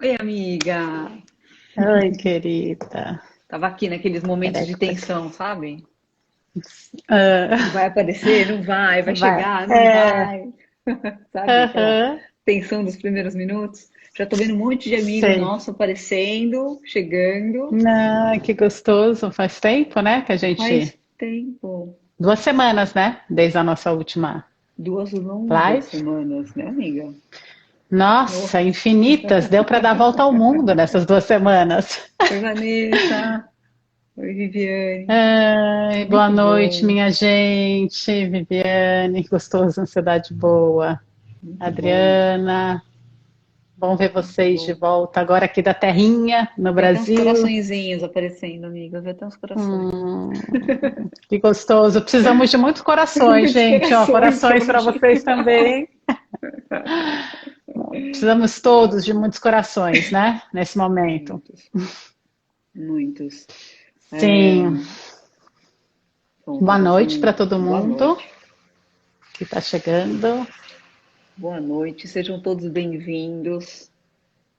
Oi, amiga. Oi, querida. Tava aqui naqueles momentos Peraí de que eu tô aqui. tensão, sabe? Ah, Vai aparecer, não vai, vai vai. chegar, não É. vai. Sabe aquela Aham. tensão dos primeiros minutos? Já tô vendo um monte de amigo Sei. nosso aparecendo, chegando. Ah, que gostoso. Faz tempo, né, que a gente... Faz tempo. 2 semanas, né? Desde a nossa última 2 longas live. semanas, né, amiga? Oh. Nossa, infinitas. Deu para dar a volta ao mundo nessas 2 semanas. Oi, Vanessa. Oi, Viviane. Ai, boa Muito noite, bom, minha gente. Viviane, gostoso, ansiedade boa. muito bom, Adriana, bom ver muito vocês de bom. volta agora aqui da terrinha, no Vi até uns Brasil. coraçõezinhos aparecendo, amiga. Vi até uns corações. Hum, que gostoso. Precisamos de muitos corações, Muitos gente. Ó, corações corações para hoje. vocês também. Precisamos todos de muitos corações, né? Nesse momento. Muitos, muitos. É, Sim. bom, Boa tava noite para assim, todo boa mundo noite. que está chegando. Boa noite, sejam todos bem-vindos.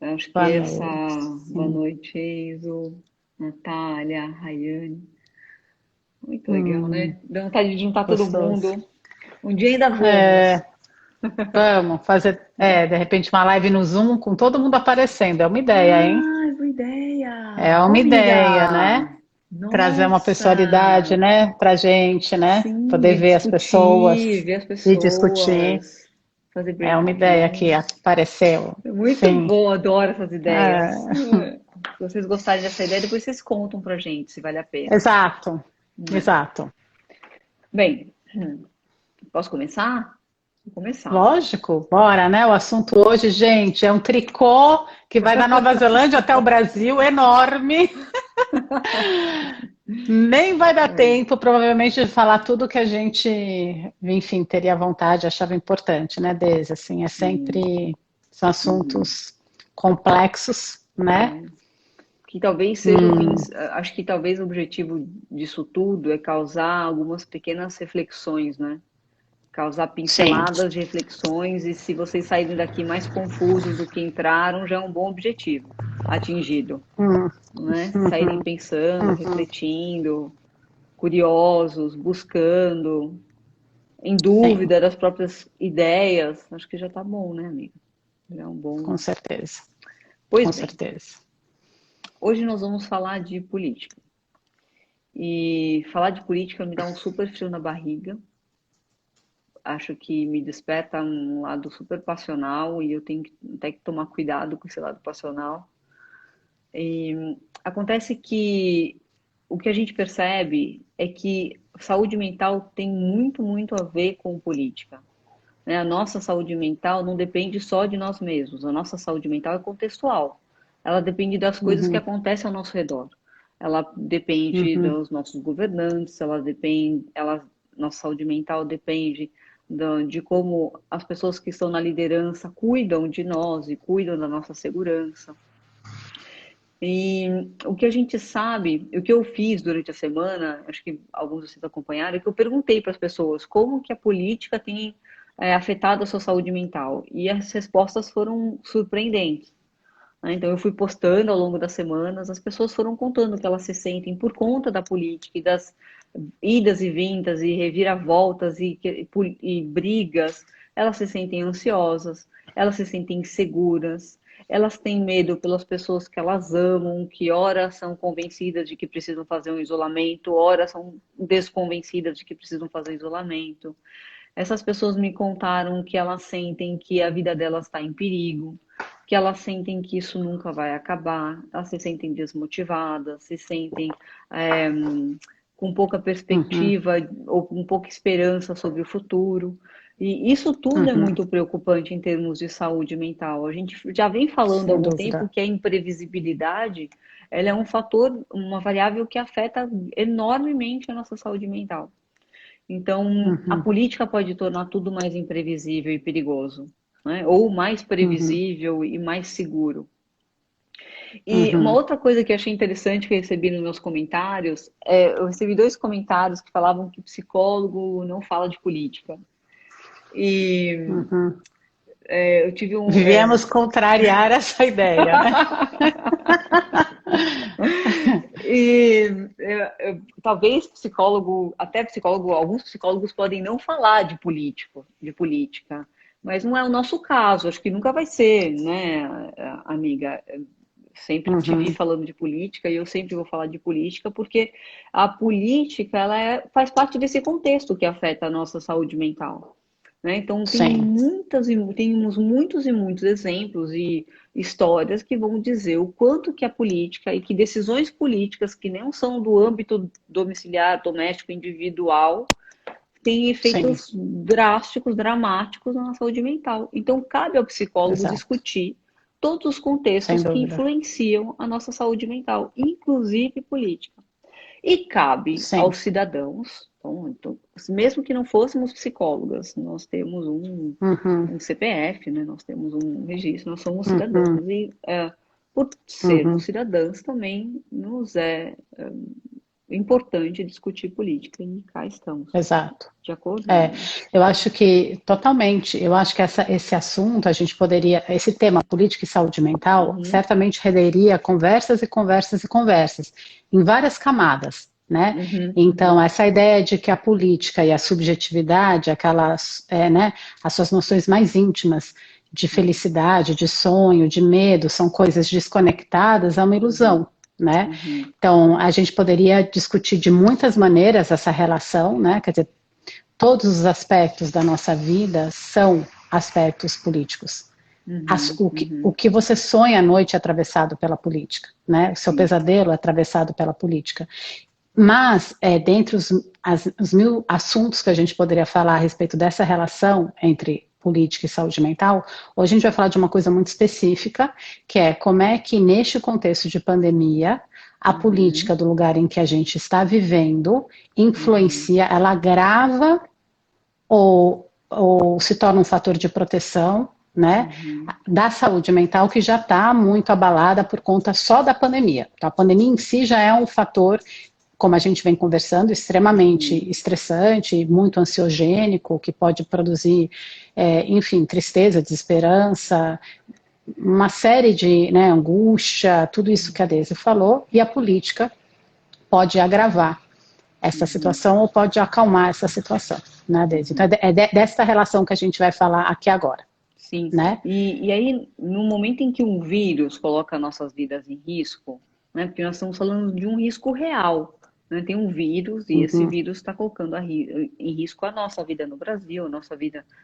Acho que Boa essa noite. boa Sim. noite, Eizo, Natália, Rayane. Muito legal, Hum, né? Dá vontade de juntar todo gostoso. mundo. Um dia ainda vamos. É, vamos fazer, de repente, uma live no Zoom com todo mundo aparecendo. É uma ideia, hein? Ah, boa É ideia! Ô, uma ideia, né? amiga! Trazer uma Nossa! pessoalidade, né, pra gente, né? Sim, Poder e ver as discutir, pessoas ver as e discutir. pessoas, fazer É uma ideia que breakout. apareceu. É muito Sim. bom, adoro essas ideias. É, Se vocês gostarem dessa ideia, depois vocês contam pra gente se vale a pena. exato, Né? exato. Bem, posso começar? Vou começar. Lógico, bora, né? O assunto hoje, gente, é um tricô que vai da Nova Zelândia até o Brasil, enorme. Nem vai dar É. tempo, provavelmente, de falar tudo que a gente, enfim, teria vontade, achava importante, né, Deise? Assim, é Sim. sempre, são Uhum. assuntos complexos, né? É. Que talvez seja Hum, acho que talvez o objetivo disso tudo é causar algumas pequenas reflexões, né? Causar sim. pinceladas de reflexões, e se vocês saírem daqui mais confusos do que entraram, já é um bom objetivo atingido, Hum, né? Saírem uhum, pensando, uhum, refletindo, curiosos, buscando, em sim, dúvida das próprias ideias. Acho que já tá bom, né, amiga? Já é um com bom. certeza, Pois com bem, certeza. hoje nós vamos falar de política. E falar de política me dá um super frio na barriga. Acho que me desperta um lado super passional e eu tenho que, até que tomar cuidado com esse lado passional. E acontece que o que a gente percebe é que saúde mental tem muito, muito a ver com política. Né? A nossa saúde mental não depende só de nós mesmos. A nossa saúde mental é contextual. Ela depende das coisas que Uhum, acontecem ao nosso redor. Ela depende uhum, dos nossos governantes, nossa saúde mental depende de como as pessoas que estão na liderança cuidam de nós e cuidam da nossa segurança. E o que a gente sabe, o que eu fiz durante a semana, acho que alguns de vocês acompanharam, é que eu perguntei para as pessoas como que a política tem afetado a sua saúde mental. E as respostas foram surpreendentes. Né? Então eu fui postando ao longo das semanas, as pessoas foram contando o que elas se sentem por conta da política e das idas e vindas e reviravoltas e brigas. Elas se sentem ansiosas, elas se sentem inseguras, elas têm medo pelas pessoas que elas amam, que ora são convencidas de que precisam fazer um isolamento, ora são desconvencidas de que precisam fazer isolamento. Essas pessoas me contaram que elas sentem que a vida delas está em perigo, que elas sentem que isso nunca vai acabar, elas se sentem desmotivadas, se sentem é, com pouca uhum, perspectiva ou com pouca esperança sobre o futuro. E isso tudo é uhum, muito preocupante em termos de saúde mental. A gente já vem falando há sem algum tempo dúvida. que a imprevisibilidade, ela é um fator, uma variável que afeta enormemente a nossa saúde mental. Então, a Uhum, política pode tornar tudo mais imprevisível e perigoso, né? Ou mais uhum, previsível e mais seguro. E uma uhum, outra coisa que eu achei interessante que eu recebi nos meus comentários, eu recebi dois comentários que falavam que psicólogo não fala de política. E uhum. eu tive um... Viemos contrariar essa ideia, né? Talvez até psicólogo, alguns psicólogos podem não falar de política, mas não é o nosso caso, acho que nunca vai ser, né, amiga? Sempre te vi falando de política e eu sempre vou falar de política porque a política faz parte desse contexto que afeta a nossa saúde mental, né? Então temos muitos e muitos exemplos e histórias que vão dizer o quanto que a política e que decisões políticas que não são do âmbito domiciliar, doméstico, individual, têm efeitos drásticos, dramáticos na saúde mental. Então cabe ao psicólogo discutir todos os contextos que influenciam a nossa saúde mental, inclusive política. E cabe aos cidadãos, então, mesmo que não fôssemos psicólogas, nós temos um CPF, né? Nós temos um registro, nós somos cidadãos. E por sermos cidadãs também nos é importante discutir política e cá estamos. Exato. De acordo? Eu acho que, totalmente, eu acho que esse assunto, a gente poderia, esse tema política e saúde mental, certamente renderia conversas e conversas e conversas, em várias camadas, né? Então, essa ideia de que a política e a subjetividade, aquelas, né, as suas noções mais íntimas de felicidade, de sonho, de medo, são coisas desconectadas, é uma ilusão. Né? Então, a gente poderia discutir de muitas maneiras essa relação, né? Quer dizer, todos os aspectos da nossa vida são aspectos políticos. O que você sonha à noite é atravessado pela política, né? O seu pesadelo é atravessado pela política. Mas, dentre os 1000 assuntos que a gente poderia falar a respeito dessa relação entre política e saúde mental, hoje a gente vai falar de uma coisa muito específica, que é como é que neste contexto de pandemia, a política do lugar em que a gente está vivendo influencia, ela agrava ou se torna um fator de proteção, né, da saúde mental que já está muito abalada por conta só da pandemia. Então, a pandemia em si já é um fator, como a gente vem conversando, extremamente estressante, muito ansiogênico, que pode produzir, enfim, tristeza, desesperança, uma série de, né, angústia, tudo isso que a Deise falou, e a política pode agravar essa situação ou pode acalmar essa situação, né, Deise? Então é dessa relação que a gente vai falar aqui agora. Sim, né? E aí, no momento em que um vírus coloca nossas vidas em risco, né, porque nós estamos falando de um risco real, né, tem um vírus e esse vírus está colocando em risco a nossa vida no Brasil,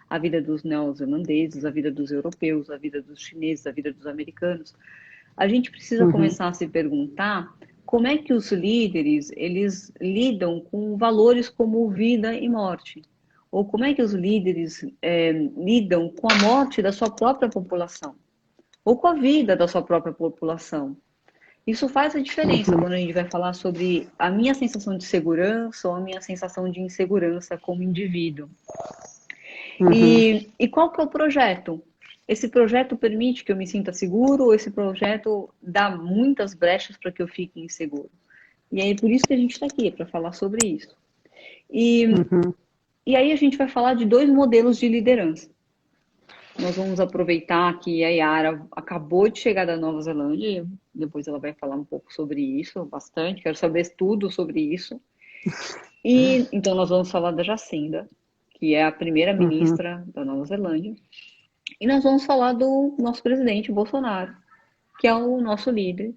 a vida dos neozelandeses, a vida dos europeus, a vida dos chineses, a vida dos americanos. A gente precisa começar a se perguntar como é que os líderes, eles lidam com valores como vida e morte. Ou como é que os líderes lidam com a morte da sua própria população? Ou com a vida da sua própria população? Isso faz a diferença quando a gente vai falar sobre a minha sensação de segurança ou a minha sensação de insegurança como indivíduo. E qual que é o projeto? Esse projeto permite que eu me sinta seguro ou esse projeto dá muitas brechas para que eu fique inseguro? E aí, por isso que a gente está aqui, para falar sobre isso. E aí a gente vai falar de 2 modelos de liderança. Nós vamos aproveitar que a Yara acabou de chegar da Nova Zelândia, depois ela vai falar um pouco sobre isso, bastante, quero saber tudo sobre isso. E então nós vamos falar da Jacinda, que é a primeira ministra da Nova Zelândia. E nós vamos falar do nosso presidente Bolsonaro, que é o nosso líder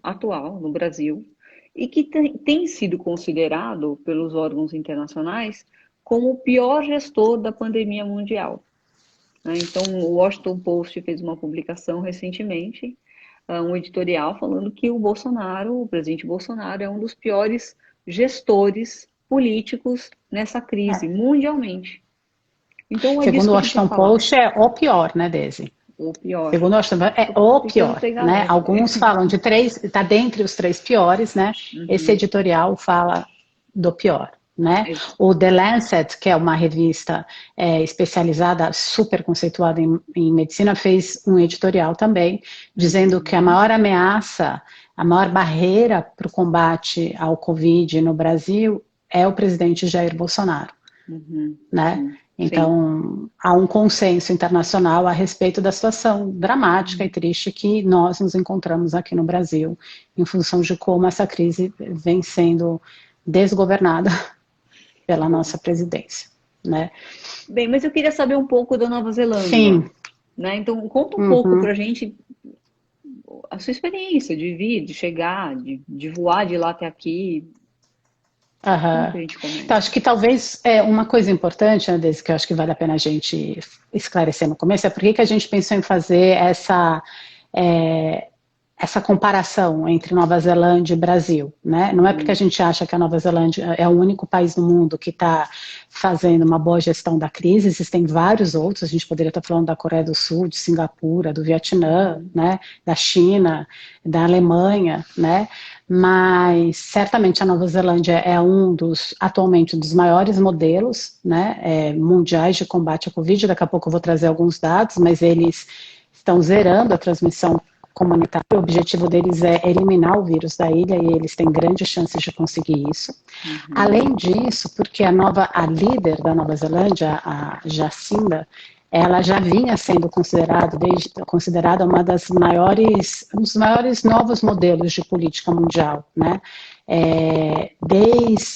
atual no Brasil, e que tem sido considerado pelos órgãos internacionais como o pior gestor da pandemia mundial. Então, o Washington Post fez uma publicação recentemente, um editorial falando que o presidente Bolsonaro, é um dos piores gestores políticos nessa crise, mundialmente. Então, segundo o Washington Post, é o pior, né, Deise? O pior. Segundo o Washington Post, é o pior, né? Alguns falam de 3, está dentre os 3 piores, né? Esse editorial fala do pior, né? O The Lancet, que é uma revista especializada, super conceituada em medicina, fez um editorial também, dizendo que a maior ameaça, a maior barreira para o combate ao Covid no Brasil é o presidente Jair Bolsonaro, né? Então, há um consenso internacional a respeito da situação dramática e triste que nós nos encontramos aqui no Brasil, em função de como essa crise vem sendo desgovernada pela nossa presidência, né? Bem, mas eu queria saber um pouco da Nova Zelândia. Sim. Né? Então, conta um pouco pra gente a sua experiência de vir, de chegar, de voar de lá até aqui. Como que a gente começa? Então, acho que talvez uma coisa importante, né, Deise, que eu acho que vale a pena a gente esclarecer no começo, é por que a gente pensou em fazer essa comparação entre Nova Zelândia e Brasil, né? Não é porque a gente acha que a Nova Zelândia é o único país do mundo que está fazendo uma boa gestão da crise, existem vários outros, a gente poderia estar falando da Coreia do Sul, de Singapura, do Vietnã, né? Da China, da Alemanha, né? Mas certamente a Nova Zelândia é atualmente um dos maiores modelos, né, mundiais de combate à Covid. Daqui a pouco eu vou trazer alguns dados, mas eles estão zerando a transmissão comunitária. O objetivo deles é eliminar o vírus da ilha e eles têm grandes chances de conseguir isso. Além disso, porque a líder da Nova Zelândia, a Jacinda, ela já vinha sendo considerada um dos maiores novos modelos de política mundial, né?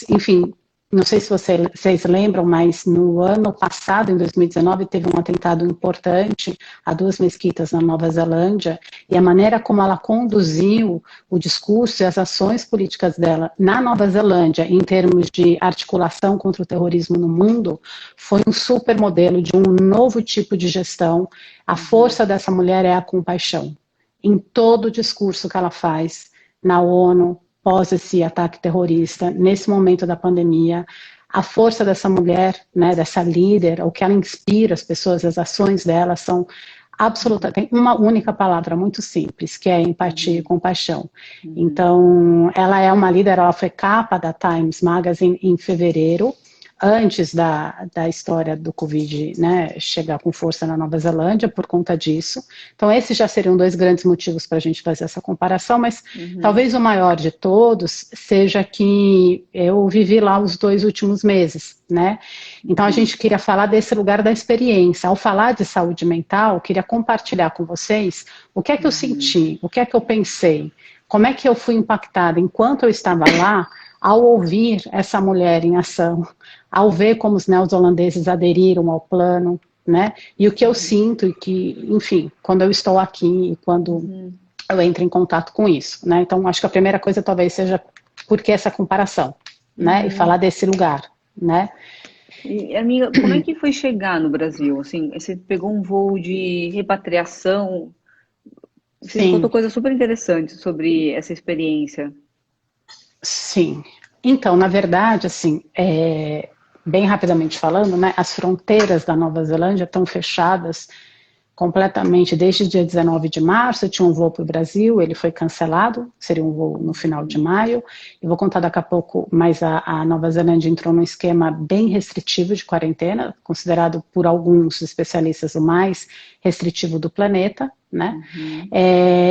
Enfim, não sei se vocês lembram, mas no ano passado, em 2019, teve um atentado importante a 2 mesquitas na Nova Zelândia, e a maneira como ela conduziu o discurso e as ações políticas dela na Nova Zelândia, em termos de articulação contra o terrorismo no mundo, foi um super modelo de um novo tipo de gestão. A força dessa mulher é a compaixão. Em todo o discurso que ela faz na ONU, pós esse ataque terrorista, nesse momento da pandemia, a força dessa mulher, né, dessa líder, o que ela inspira as pessoas, as ações dela são absolutamente, tem uma única palavra muito simples, que é empatia e compaixão. Então, ela é uma líder, ela foi capa da Times Magazine em fevereiro, antes da história do Covid, né, chegar com força na Nova Zelândia, por conta disso. Então, esses já seriam 2 grandes motivos para a gente fazer essa comparação, mas talvez o maior de todos seja que eu vivi lá os 2 últimos meses, né? Então, a gente queria falar desse lugar da experiência. Ao falar de saúde mental, eu queria compartilhar com vocês o que é que eu senti, o que é que eu pensei, como é que eu fui impactada enquanto eu estava lá, ao ouvir essa mulher em ação, ao ver como os neozelandeses aderiram ao plano, né? E o que eu sinto, e que, enfim, quando eu estou aqui e quando eu entro em contato com isso, né? Então, acho que a primeira coisa talvez seja por que essa comparação, né? E falar desse lugar, né? E, amiga, como é que foi chegar no Brasil? Assim, você pegou um voo de repatriação, você me contou coisas super interessantes sobre essa experiência. Sim. Então, na verdade, assim, bem rapidamente falando, né, as fronteiras da Nova Zelândia estão fechadas completamente desde o dia 19 de março. Eu tinha um voo para o Brasil, ele foi cancelado, seria um voo no final de maio. Eu vou contar daqui a pouco, mas a Nova Zelândia entrou num esquema bem restritivo de quarentena, considerado por alguns especialistas o mais restritivo do planeta, né?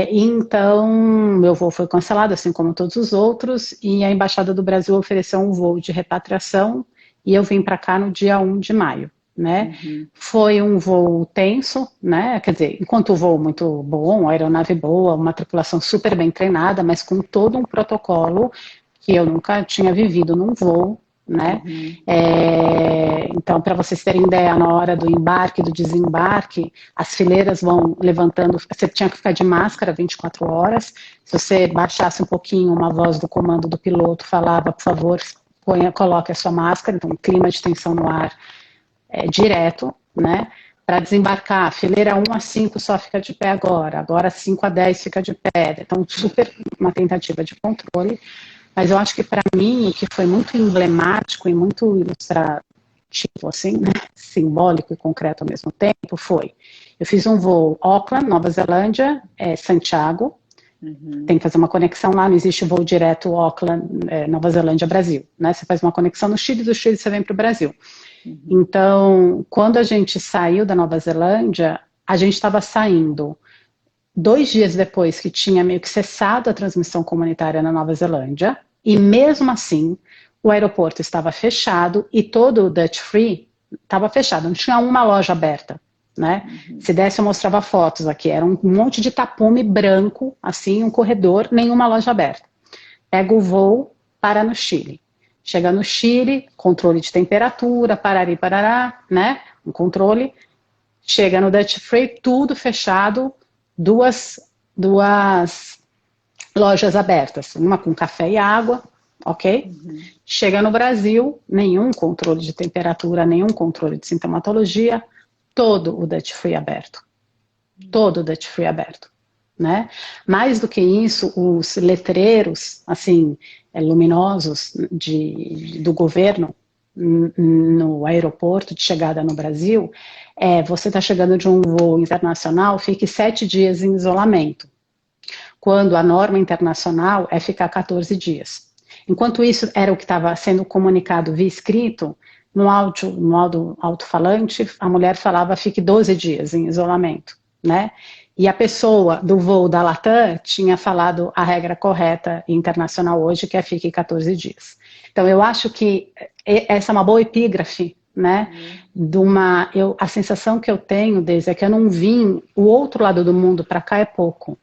Então, meu voo foi cancelado, assim como todos os outros, e a Embaixada do Brasil ofereceu um voo de repatriação, e eu vim para cá no dia 1 de maio. Né? Foi um voo tenso, né? Quer dizer, enquanto o voo muito bom, uma aeronave boa, uma tripulação super bem treinada, mas com todo um protocolo que eu nunca tinha vivido num voo, né? Então, para vocês terem ideia, na hora do embarque e do desembarque, as fileiras vão levantando, você tinha que ficar de máscara 24 horas, se você baixasse um pouquinho, uma voz do comando do piloto falava, por favor, coloque a sua máscara, então um clima de tensão no ar direto, né? Para desembarcar, fileira 1 a 5 só fica de pé agora 5 a 10 fica de pé. Então, super uma tentativa de controle. Mas eu acho que para mim, o que foi muito emblemático e muito ilustrativo, assim, né? Simbólico e concreto ao mesmo tempo, foi: eu fiz um voo Auckland, Nova Zelândia, Santiago. Tem que fazer uma conexão lá, não existe voo direto Auckland, Nova Zelândia, Brasil, né? Você faz uma conexão no Chile, do Chile você vem para o Brasil. Então, quando a gente saiu da Nova Zelândia, a gente estava saindo 2 dias depois que tinha meio que cessado a transmissão comunitária na Nova Zelândia, e mesmo assim, o aeroporto estava fechado e todo o Dutch Free, estava fechado, não tinha uma loja aberta, né? Se desse eu mostrava fotos aqui, era um monte de tapume branco, assim, um corredor, nenhuma loja aberta. Pega o voo, para no Chile. Chega no Chile, controle de temperatura, parari, parará, né? Um controle. Chega no Duty Free, tudo fechado, duas lojas abertas, uma com café e água, ok? Chega no Brasil, nenhum controle de temperatura, nenhum controle de sintomatologia, todo o Duty Free aberto. Todo o Duty Free aberto, né? Mais do que isso, os letreiros, assim, luminosos do governo no aeroporto de chegada no Brasil, você está chegando de um voo internacional, fique 7 dias em isolamento, quando a norma internacional é ficar 14 dias. Enquanto isso era o que estava sendo comunicado via escrito, no alto-falante, a mulher falava fique 12 dias em isolamento, né? E a pessoa do voo da Latam tinha falado a regra correta internacional hoje, que é fique 14 dias. Então, eu acho que essa é uma boa epígrafe, né? A sensação que eu tenho, Deise, é que eu não vim, o outro lado do mundo para cá é pouco.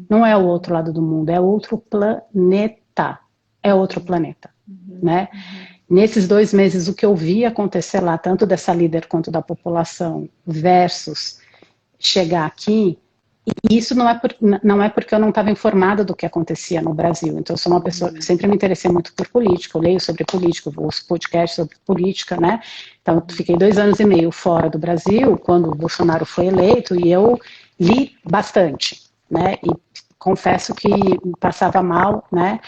Não é o outro lado do mundo, é outro planeta. É outro planeta, né? Nesses 2 meses, o que eu vi acontecer lá, tanto dessa líder quanto da população, versus chegar aqui, e isso não é porque eu não estava informada do que acontecia no Brasil. Então, eu sou uma pessoa, eu sempre me interessei muito por política, eu leio sobre política, eu ouço podcasts sobre política, né? Então, eu fiquei 2 anos e meio fora do Brasil, quando o Bolsonaro foi eleito, e eu li bastante, né? E confesso que passava mal, né?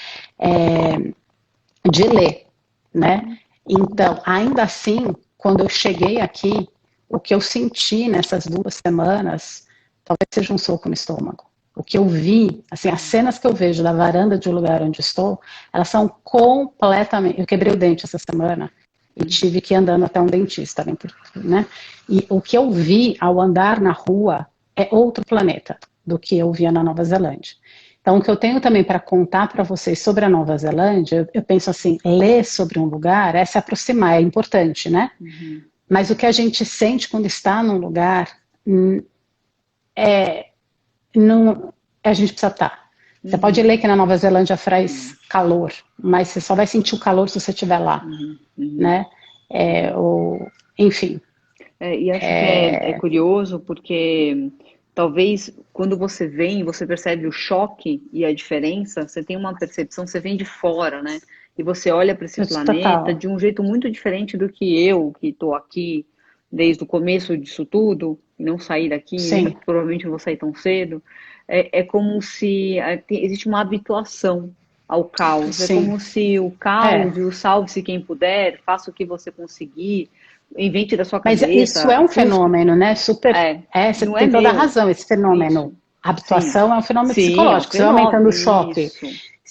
De ler, né? Então, ainda assim, quando eu cheguei aqui, o que eu senti nessas 2 semanas, talvez seja um soco no estômago. O que eu vi, assim, as cenas que eu vejo da varanda de um lugar onde estou, elas são completamente... Eu quebrei o dente essa semana e tive que ir andando até um dentista, né? E o que eu vi ao andar na rua é outro planeta do que eu via na Nova Zelândia. Então, o que eu tenho também para contar para vocês sobre a Nova Zelândia, eu penso assim, ler sobre um lugar é se aproximar, é importante, né? Mas o que a gente sente quando está num lugar, a gente precisa estar. Você pode ler que na Nova Zelândia faz calor, mas você só vai sentir o calor se você estiver lá, né? Enfim. E acho que é curioso porque talvez quando você vem, você percebe o choque e a diferença, você tem uma percepção, você vem de fora, né? E você olha para esse planeta de um jeito muito diferente do que eu, que estou aqui desde o começo disso tudo, e não saí daqui, né? Provavelmente não vou sair tão cedo. É como se existe uma habituação ao caos. Sim. É como se o caos e o salve-se quem puder, faça o que você conseguir, invente da sua cabeça. Mas isso é um fenômeno, né? Super. Você tem toda a razão, esse fenômeno. Isso. A habituação é um fenômeno psicológico. Você vai aumentando o choque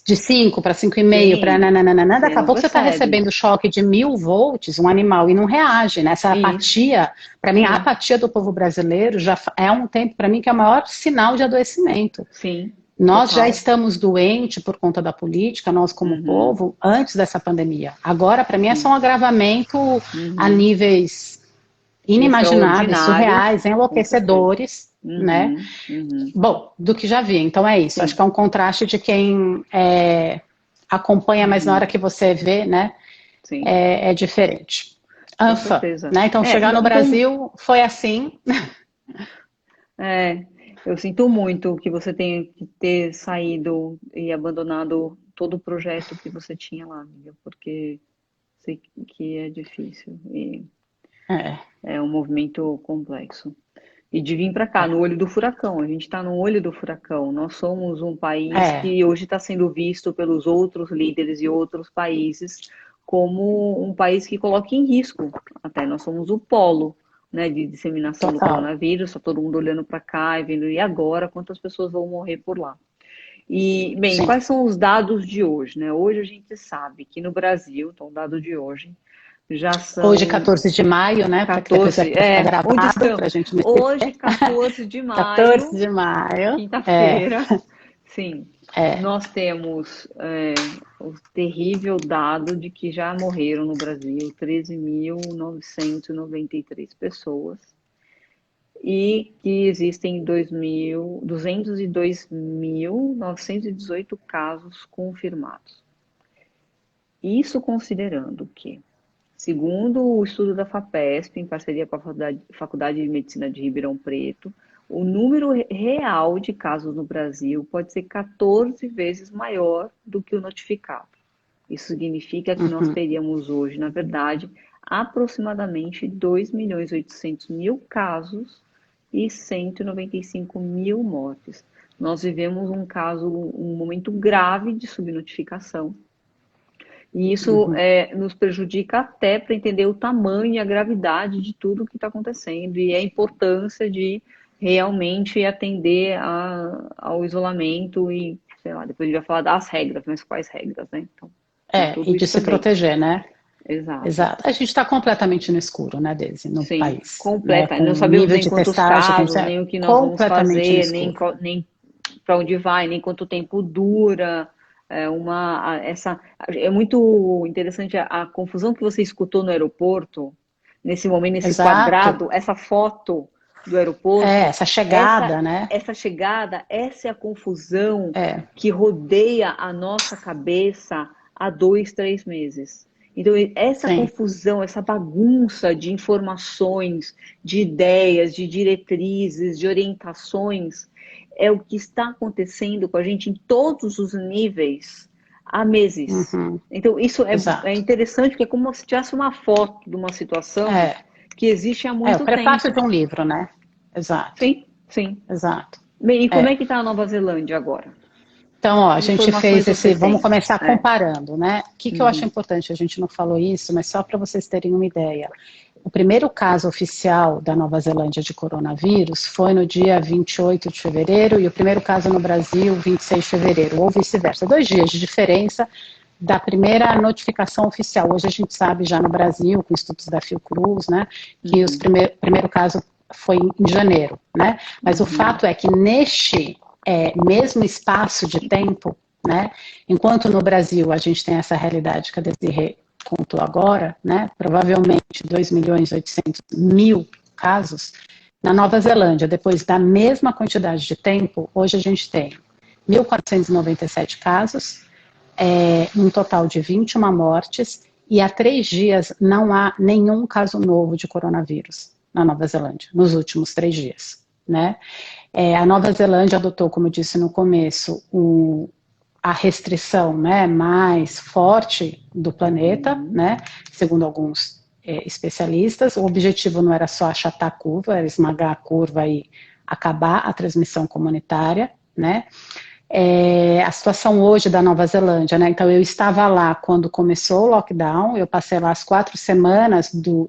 de 5 para 5,5 para nananana, daqui a pouco você está recebendo choque de 1000 volts, um animal, e não reage, né? Essa apatia, para mim, a apatia do povo brasileiro já é um tempo, para mim, que é o maior sinal de adoecimento. Sim. Nós já estamos doentes por conta da política, nós como povo, antes dessa pandemia. Agora, para mim, é só um agravamento a níveis inimagináveis, surreais, enlouquecedores, né? Bom, do que já vi. Então é isso. Acho que é um contraste de quem acompanha, mas na hora que você vê, né? É diferente. Anfa, né? Então chegar no Brasil foi assim. Eu sinto muito que você tenha que ter saído e abandonado todo o projeto que você tinha lá, amiga, porque sei que é difícil e é um movimento complexo. E de vir para cá, no olho do furacão, a gente está no olho do furacão. Nós somos um país que hoje está sendo visto pelos outros líderes e outros países como um país que coloca em risco. Até nós somos o polo, né, de disseminação do coronavírus, está todo mundo olhando para cá e vendo, e agora quantas pessoas vão morrer por lá? E, bem, quais são os dados de hoje, né? Hoje a gente sabe que no Brasil, então o dado de hoje, já são... Hoje, 14 de maio, né? 14, gravado, pra gente hoje, 14 de maio. 14 de maio. Quinta-feira. sim. É. Nós temos o terrível dado de que já morreram no Brasil 13.993 pessoas e que existem 202.918 casos confirmados. Isso considerando que, segundo o estudo da FAPESP, em parceria com a Faculdade de Medicina de Ribeirão Preto, o número real de casos no Brasil pode ser 14 vezes maior do que o notificado. Isso significa que nós teríamos hoje, na verdade, aproximadamente 2.800.000 casos e 195.000 mortes. Nós vivemos um momento grave de subnotificação. E isso nos prejudica até para entender o tamanho e a gravidade de tudo que está acontecendo e a importância de realmente atender ao isolamento e, sei lá, depois a gente vai falar das regras, mas quais regras, né? Então, e de se proteger, né? Exato. Exato. A gente está completamente no escuro, né, Deise, no Sim, país. completa. Né? Não sabemos nem quantos testagem, casos, nem o que nós vamos fazer, nem para onde vai, nem quanto tempo dura. É muito interessante a confusão que você escutou no aeroporto, nesse momento, nesse quadrado, essa foto do aeroporto. Essa chegada, né? Essa chegada, essa é a confusão que rodeia a nossa cabeça há 2, 3 meses. Então, essa confusão, essa bagunça de informações, de ideias, de diretrizes, de orientações, é o que está acontecendo com a gente em todos os níveis há meses. Então, isso é interessante, porque é como se tivesse uma foto de uma situação que existe há muito tempo. É o prefácio de um livro, né? Exato. Sim. Exato. Bem, e como é que está a Nova Zelândia agora? Então, ó, a gente fez vamos começar comparando, né? O que eu acho importante, a gente não falou isso, mas só para vocês terem uma ideia. O primeiro caso oficial da Nova Zelândia de coronavírus foi no dia 28 de fevereiro e o primeiro caso no Brasil, 26 de fevereiro, ou vice-versa. 2 dias de diferença da primeira notificação oficial. Hoje a gente sabe já no Brasil, com estudos da Fiocruz, né, que o primeiro caso foi em janeiro, né? Mas o fato é que neste mesmo espaço de tempo, né, enquanto no Brasil a gente tem essa realidade que a Desirê contou agora, né, provavelmente 2.800.000 casos, na Nova Zelândia, depois da mesma quantidade de tempo, hoje a gente tem 1.497 casos, um total de 21 mortes, e há 3 dias não há nenhum caso novo de coronavírus na Nova Zelândia, nos últimos 3 dias, né? A Nova Zelândia adotou, como eu disse no começo, a restrição, né, mais forte do planeta, né, segundo alguns especialistas. O objetivo não era só achatar a curva, era esmagar a curva e acabar a transmissão comunitária, né. A situação hoje da Nova Zelândia, né, então eu estava lá quando começou o lockdown, eu passei lá as 4 semanas do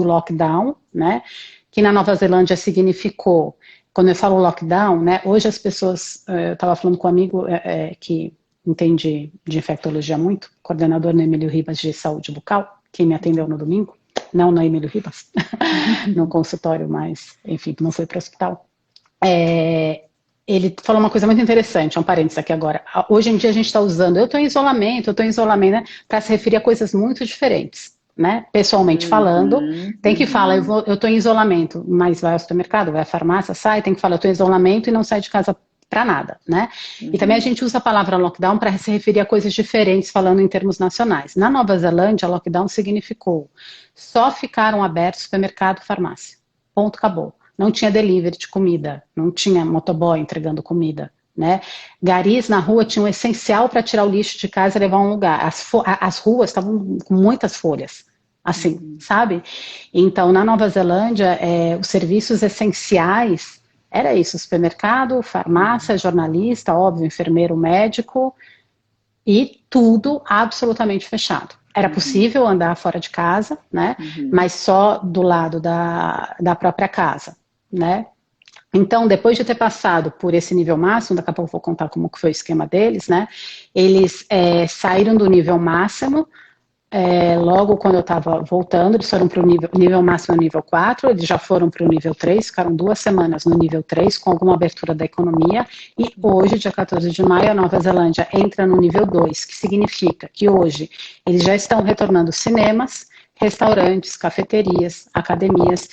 lockdown, né, que na Nova Zelândia significou, quando eu falo lockdown, né, hoje as pessoas, eu estava falando com um amigo que entende de infectologia muito, coordenador no Emílio Ribas de saúde bucal, que me atendeu no domingo, não no Emílio Ribas, no consultório, mas, enfim, não foi para o hospital. Ele falou uma coisa muito interessante, um parênteses aqui agora. Hoje em dia a gente está usando, eu estou em isolamento, né, para se referir a coisas muito diferentes. Né? Pessoalmente falando, tem que falar, eu estou em isolamento, mas vai ao supermercado, vai à farmácia, sai, tem que falar, eu estou em isolamento e não sai de casa para nada, né? E também a gente usa a palavra lockdown para se referir a coisas diferentes, falando em termos nacionais. Na Nova Zelândia, lockdown significou só ficaram abertos supermercado, farmácia. Ponto, acabou. Não tinha delivery de comida, não tinha motoboy entregando comida. Né? Garis na rua tinham um essencial para tirar o lixo de casa e levar a um lugar. As ruas estavam com muitas folhas, assim, sabe? Então, na Nova Zelândia, os serviços essenciais era isso: supermercado, farmácia, jornalista, óbvio, enfermeiro, médico, e tudo absolutamente fechado. Era possível andar fora de casa, né? Mas só do lado da própria casa, né? Então, depois de ter passado por esse nível máximo, daqui a pouco eu vou contar como que foi o esquema deles, né? Eles saíram do nível máximo, logo quando eu estava voltando, eles foram para o nível máximo no nível 4, eles já foram para o nível 3, ficaram 2 semanas no nível 3, com alguma abertura da economia, e hoje, dia 14 de maio, a Nova Zelândia entra no nível 2, que significa que hoje eles já estão retornando cinemas, restaurantes, cafeterias, academias,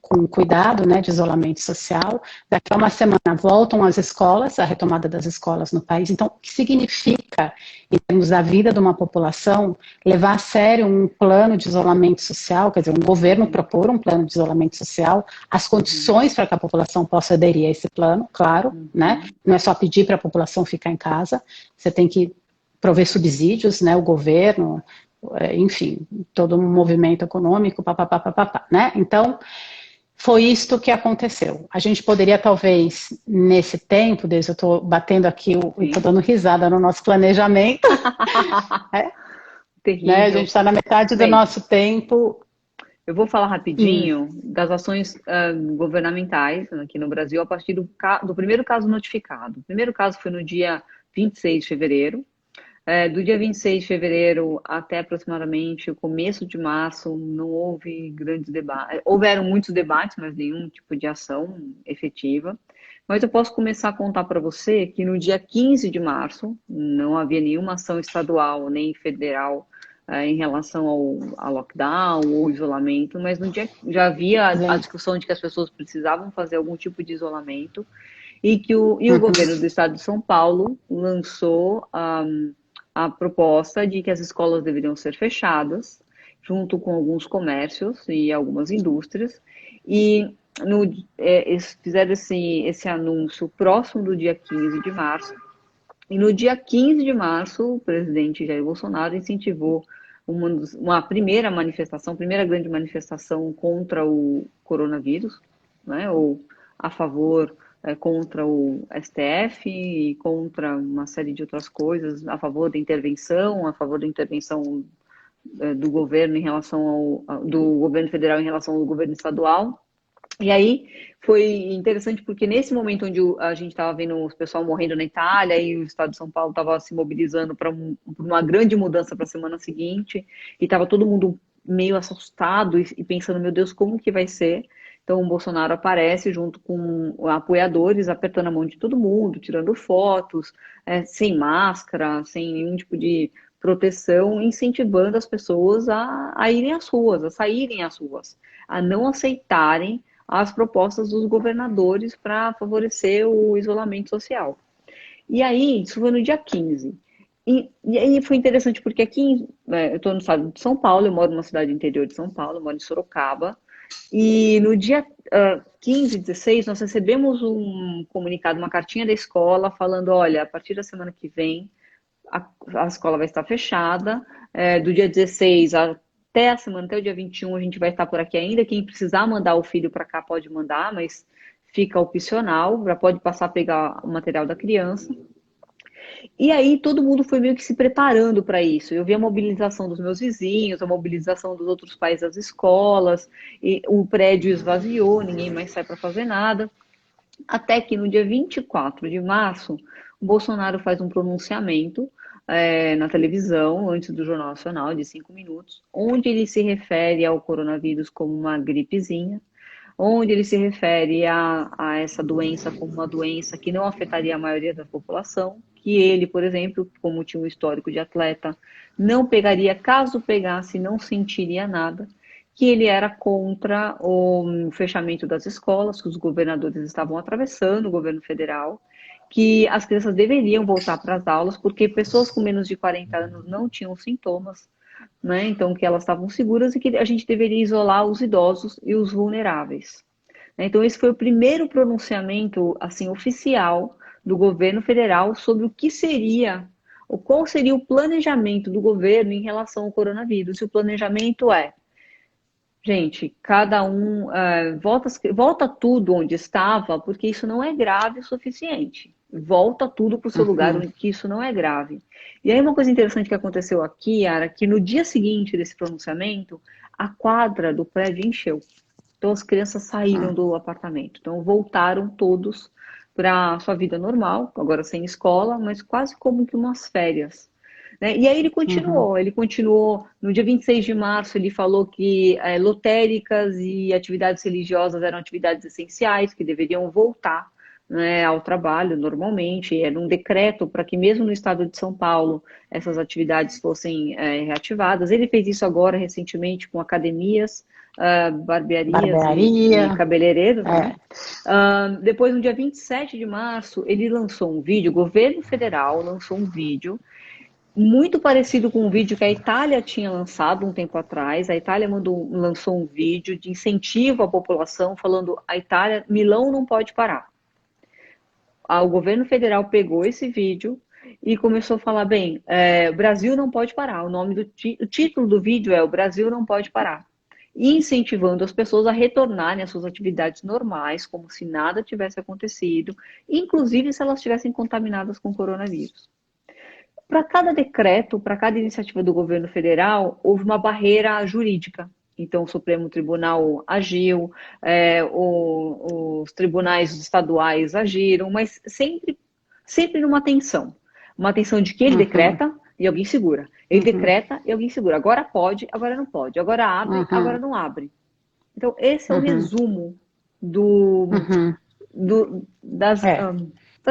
com cuidado, né, de isolamento social. Daqui a uma semana voltam as escolas, a retomada das escolas no país. Então, o que significa, em termos da vida de uma população, levar a sério um plano de isolamento social, quer dizer, um governo propor um plano de isolamento social, as condições para que a população possa aderir a esse plano, claro, né? Não é só pedir para a população ficar em casa, você tem que prover subsídios, né, o governo, enfim, todo um movimento econômico, papapá, né? Então, foi isto que aconteceu. A gente poderia, talvez, nesse tempo, desde eu estou batendo aqui e estou dando risada no nosso planejamento, né? A gente está na metade do nosso tempo. Eu vou falar rapidinho das ações governamentais aqui no Brasil a partir do primeiro caso notificado. O primeiro caso foi no dia 26 de fevereiro. Do dia 26 de fevereiro até aproximadamente o começo de março, não houve grandes debates. Houveram muitos debates, mas nenhum tipo de ação efetiva. Mas eu posso começar a contar para você que no dia 15 de março, não havia nenhuma ação estadual nem federal em relação ao lockdown ou isolamento, mas no dia já havia a discussão de que as pessoas precisavam fazer algum tipo de isolamento e o governo do estado de São Paulo lançou a proposta de que as escolas deveriam ser fechadas, junto com alguns comércios e algumas indústrias, e fizeram esse anúncio próximo do dia 15 de março, e no dia 15 de março, o presidente Jair Bolsonaro incentivou uma primeira grande manifestação contra o coronavírus, né, ou a favor contra o STF e contra uma série de outras coisas, a favor da intervenção do governo do governo federal em relação ao governo estadual. E aí foi interessante porque nesse momento onde a gente estava vendo o pessoal morrendo na Itália e o estado de São Paulo estava se mobilizando para uma grande mudança para a semana seguinte e estava todo mundo meio assustado e pensando, meu Deus, como que vai ser? Então o Bolsonaro aparece junto com apoiadores, apertando a mão de todo mundo, tirando fotos, sem máscara, sem nenhum tipo de proteção, incentivando as pessoas a irem às ruas, a saírem às ruas, a não aceitarem as propostas dos governadores para favorecer o isolamento social. E aí, isso foi no dia 15. E aí foi interessante porque aqui, eu estou no estado de São Paulo, eu moro numa cidade interior de São Paulo, eu moro em Sorocaba, e no dia 15, 16, nós recebemos um comunicado, uma cartinha da escola falando, olha, a partir da semana que vem, a escola vai estar fechada, do dia 16 até o dia 21 a gente vai estar por aqui ainda, quem precisar mandar o filho para cá pode mandar, mas fica opcional, já pode passar a pegar o material da criança. E aí todo mundo foi meio que se preparando para isso. Eu vi a mobilização dos meus vizinhos, a mobilização dos outros pais das escolas, e o prédio esvaziou, ninguém mais sai para fazer nada. Até que no dia 24 de março, o Bolsonaro faz um pronunciamento na televisão, antes do Jornal Nacional, de 5 minutos, onde ele se refere ao coronavírus como uma gripezinha, onde ele se refere a essa doença como uma doença que não afetaria a maioria da população, que ele, por exemplo, como tinha um histórico de atleta, não pegaria, caso pegasse, não sentiria nada, que ele era contra o fechamento das escolas, que os governadores estavam atravessando, o governo federal, que as crianças deveriam voltar para as aulas, porque pessoas com menos de 40 anos não tinham sintomas, né? Então que elas estavam seguras e que a gente deveria isolar os idosos e os vulneráveis. Então esse foi o primeiro pronunciamento assim oficial do governo federal sobre o que seria, ou qual seria o planejamento do governo em relação ao coronavírus. E o planejamento gente, cada um volta tudo onde estava, porque isso não é grave o suficiente. Volta tudo para o seu lugar, onde que isso não é grave. E aí uma coisa interessante que aconteceu aqui, Yara, que no dia seguinte desse pronunciamento, a quadra do prédio encheu. Então as crianças saíram do apartamento. Então voltaram todos para a sua vida normal, agora sem escola, mas quase como que umas férias. né? E aí ele continuou, no dia 26 de março ele falou que lotéricas e atividades religiosas eram atividades essenciais, que deveriam voltar, né, ao trabalho normalmente. Era um decreto para que mesmo no estado de São Paulo essas atividades fossem reativadas. Ele fez isso agora recentemente com academias, barbearias e cabeleireiros, né? Depois, no dia 27 de março, ele lançou um vídeo, o governo federal lançou um vídeo muito parecido com um vídeo que a Itália tinha lançado um tempo atrás. A Itália lançou um vídeo de incentivo à população, falando: a Itália, Milão não pode parar. O governo federal pegou esse vídeo e começou a falar: bem, o Brasil não pode parar. O título do vídeo é: o Brasil não pode parar. E incentivando as pessoas a retornarem às suas atividades normais, como se nada tivesse acontecido, inclusive se elas estivessem contaminadas com coronavírus. Para cada decreto, para cada iniciativa do governo federal, houve uma barreira jurídica. Então, o Supremo Tribunal agiu, os tribunais estaduais agiram, mas sempre numa tensão. Uma tensão de que ele decreta e alguém segura. Ele decreta e alguém segura. Agora pode, agora não pode. Agora abre, agora não abre. Então, esse é o resumo das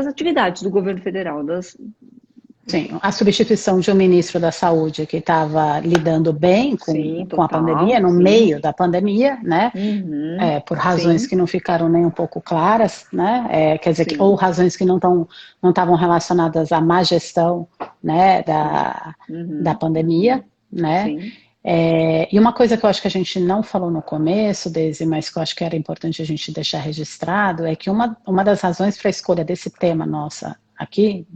atividades do governo federal, Sim, a substituição de um ministro da Saúde que estava lidando bem com a pandemia, no meio da pandemia, né? Por razões que não ficaram nem um pouco claras, né? Quer dizer, ou razões que não estavam relacionadas à má gestão, né, da pandemia, né? E uma coisa que eu acho que a gente não falou no começo, Deise, mas que eu acho que era importante a gente deixar registrado, é que uma das razões para a escolha desse tema nossa aqui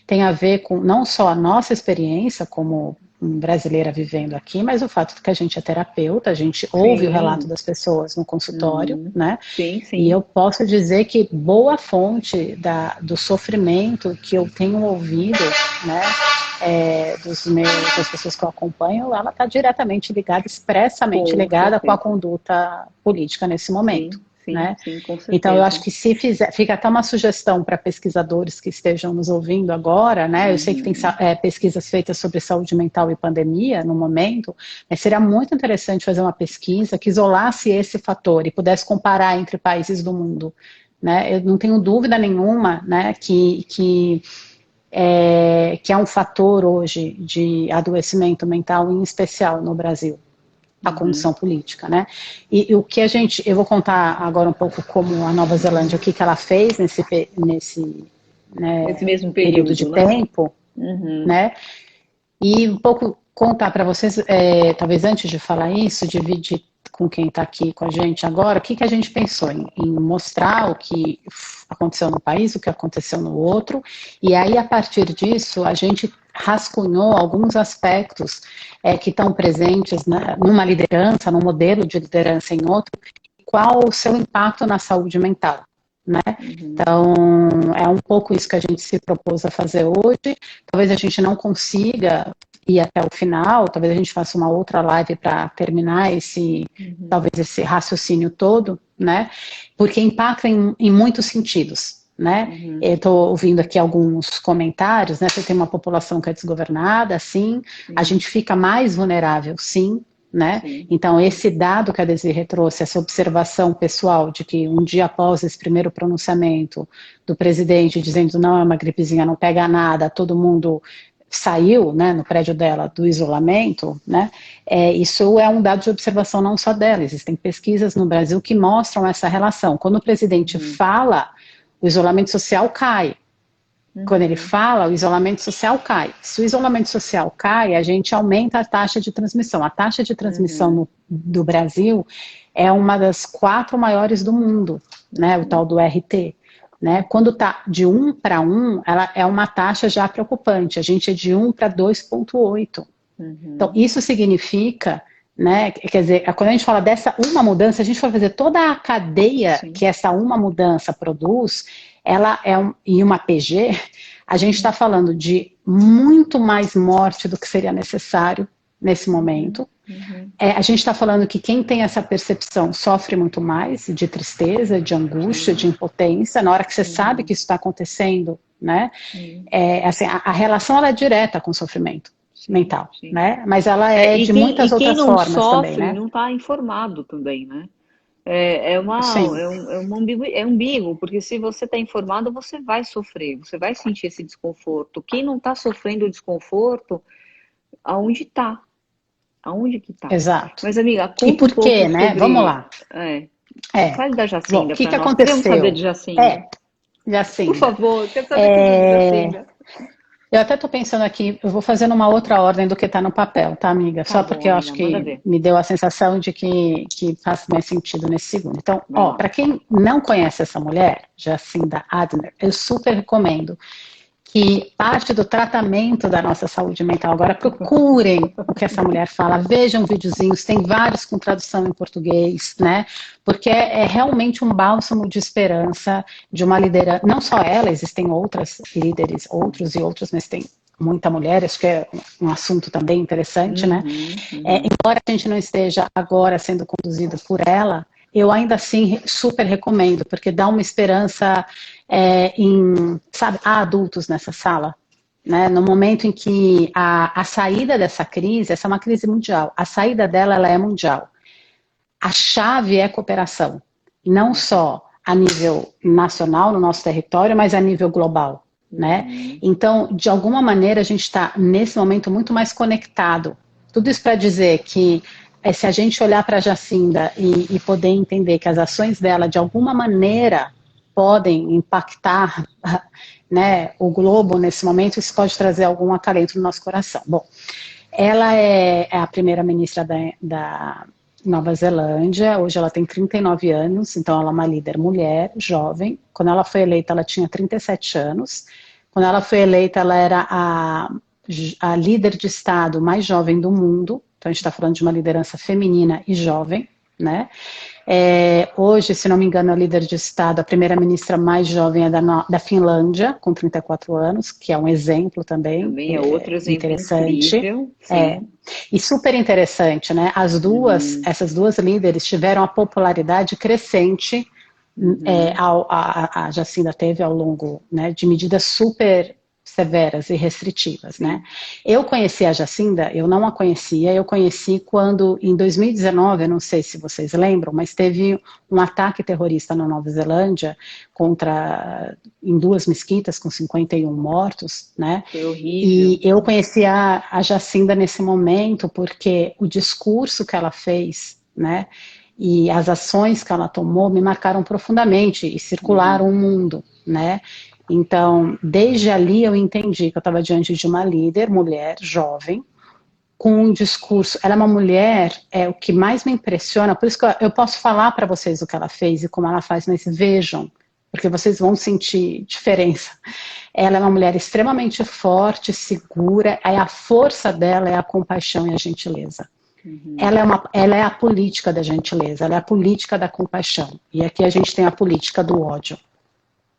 tem a ver com não só a nossa experiência como brasileira vivendo aqui, mas o fato de que a gente é terapeuta, a gente ouve o relato das pessoas no consultório, né? E eu posso dizer que boa fonte do sofrimento que eu tenho ouvido, né, das pessoas que eu acompanho, ela está diretamente ligada, expressamente ligada com a conduta política nesse momento. Né? Sim, com certeza. Então eu acho que se fizer, fica até uma sugestão para pesquisadores que estejam nos ouvindo agora, né? Eu sei que tem pesquisas feitas sobre saúde mental e pandemia no momento, mas seria muito interessante fazer uma pesquisa que isolasse esse fator e pudesse comparar entre países do mundo, né? Eu não tenho dúvida nenhuma, né, que é um fator hoje de adoecimento mental, em especial no Brasil, a condição política, né? E o que eu vou contar agora um pouco como a Nova Zelândia, o que ela fez nesse mesmo período de tempo, né? E um pouco contar para vocês, talvez antes de falar isso, dividir com quem está aqui com a gente agora, o que a gente pensou em mostrar o que aconteceu no país, o que aconteceu no outro, e aí a partir disso a gente rascunhou alguns aspectos que estão presentes, né, numa liderança, num modelo de liderança em outro, qual o seu impacto na saúde mental, né? Então, é um pouco isso que a gente se propôs a fazer hoje. Talvez a gente não consiga ir até o final, talvez a gente faça uma outra live para terminar talvez esse raciocínio todo, né? Porque impacta em muitos sentidos, né? Eu estou ouvindo aqui alguns comentários, né? Você tem uma população que é desgovernada, sim. A gente fica mais vulnerável, sim, né? Então, esse dado que a Desirê trouxe, essa observação pessoal de que um dia após esse primeiro pronunciamento do presidente dizendo não é uma gripezinha, não pega nada, todo mundo saiu, né, no prédio dela do isolamento, né, isso é um dado de observação não só dela, existem pesquisas no Brasil que mostram essa relação. Quando o presidente fala, o isolamento social cai. Quando ele fala, o isolamento social cai. Se o isolamento social cai, a gente aumenta a taxa de transmissão. A taxa de transmissão do Brasil é uma das 4 maiores do mundo, né, o tal do RT. Né? Quando está de 1 para 1, ela é uma taxa já preocupante. A gente é de 1 para 2,8. Então, isso significa, né, quer dizer, quando a gente fala dessa uma mudança, a gente vai fazer toda a cadeia que essa uma mudança produz, ela e uma PG, a gente está falando de muito mais morte do que seria necessário nesse momento. A gente está falando que quem tem essa percepção sofre muito mais de tristeza, de angústia, de impotência. Na hora que você sabe que isso está acontecendo, né? Assim, a relação ela é direta com o sofrimento mental, né? Mas ela é de muitas outras formas também, né? Quem não está informado também, né? É um umbigo, porque se você está informado, você vai sofrer, você vai sentir esse desconforto. Quem não está sofrendo o desconforto, aonde está? Aonde que está? Exato. Mas, amiga, E conta por um pouco quê, né? sobre... Vamos lá. Fale da Bom, o Jacinda que para que nós. Queremos saber aconteceu? de Jacinda. Por Jacinda. favor, quero saber tudo de Jacinda. Eu até estou pensando aqui, eu vou fazer numa outra ordem do que está no papel, tá, amiga? Tá Só bom, porque eu amiga, acho manda que ver. me deu a sensação de que faz mais sentido nesse segundo. Então, Vai lá. para quem não conhece essa mulher, Jacinda Adler, eu super recomendo que parte do tratamento da nossa saúde mental, agora procurem o que essa mulher fala, vejam videozinhos, tem vários com tradução em português, né? Porque é realmente um bálsamo de esperança de uma liderança, não só ela, existem outras líderes, outros, mas tem muita mulher, acho que é um assunto também interessante, né? Embora a gente não esteja agora sendo conduzido por ela, eu ainda assim super recomendo, porque dá uma esperança sabe, há adultos nessa sala, né? No momento em que a saída dessa crise, essa é uma crise mundial, a saída dela ela é mundial. A chave é cooperação, não só a nível nacional, no nosso território, mas a nível global, né? Então, de alguma maneira, a gente está, nesse momento, muito mais conectado. Tudo isso para dizer que se a gente olhar para a Jacinda e poder entender que as ações dela, de alguma maneira, podem impactar, né, o globo nesse momento, isso pode trazer algum acalento no nosso coração. Bom, ela é a primeira-ministra da Nova Zelândia, hoje ela tem 39 anos, então ela é uma líder mulher, jovem. Quando ela foi eleita, ela tinha 37 anos. Quando ela foi eleita, ela era a líder de Estado mais jovem do mundo, então a gente está falando de uma liderança feminina e jovem, né? Hoje, se não me engano, a líder de Estado, a primeira-ministra mais jovem é da Finlândia, com 34 anos, que é um exemplo também, Também é outro exemplo interessante. incrível. Sim. E super interessante, né? Essas duas líderes tiveram a popularidade crescente, a Jacinda teve ao longo, né, de medidas super severas e restritivas, né? Eu conheci a Jacinda, eu não a conhecia, eu conheci quando, em 2019, eu não sei se vocês lembram, mas teve um ataque terrorista na Nova Zelândia em 2 mesquitas com 51 mortos, né? Foi horrível. E eu conheci a Jacinda nesse momento porque o discurso que ela fez, né, e as ações que ela tomou me marcaram profundamente e circularam o mundo, né? Então, desde ali eu entendi que eu estava diante de uma líder, mulher, jovem, com um discurso. Ela é uma mulher, o que mais me impressiona, por isso que eu posso falar para vocês o que ela fez e como ela faz, mas vejam, porque vocês vão sentir diferença. Ela é uma mulher extremamente forte, segura, a força dela é a compaixão e a gentileza. Ela é a política da gentileza, ela é a política da compaixão. E aqui a gente tem a política do ódio.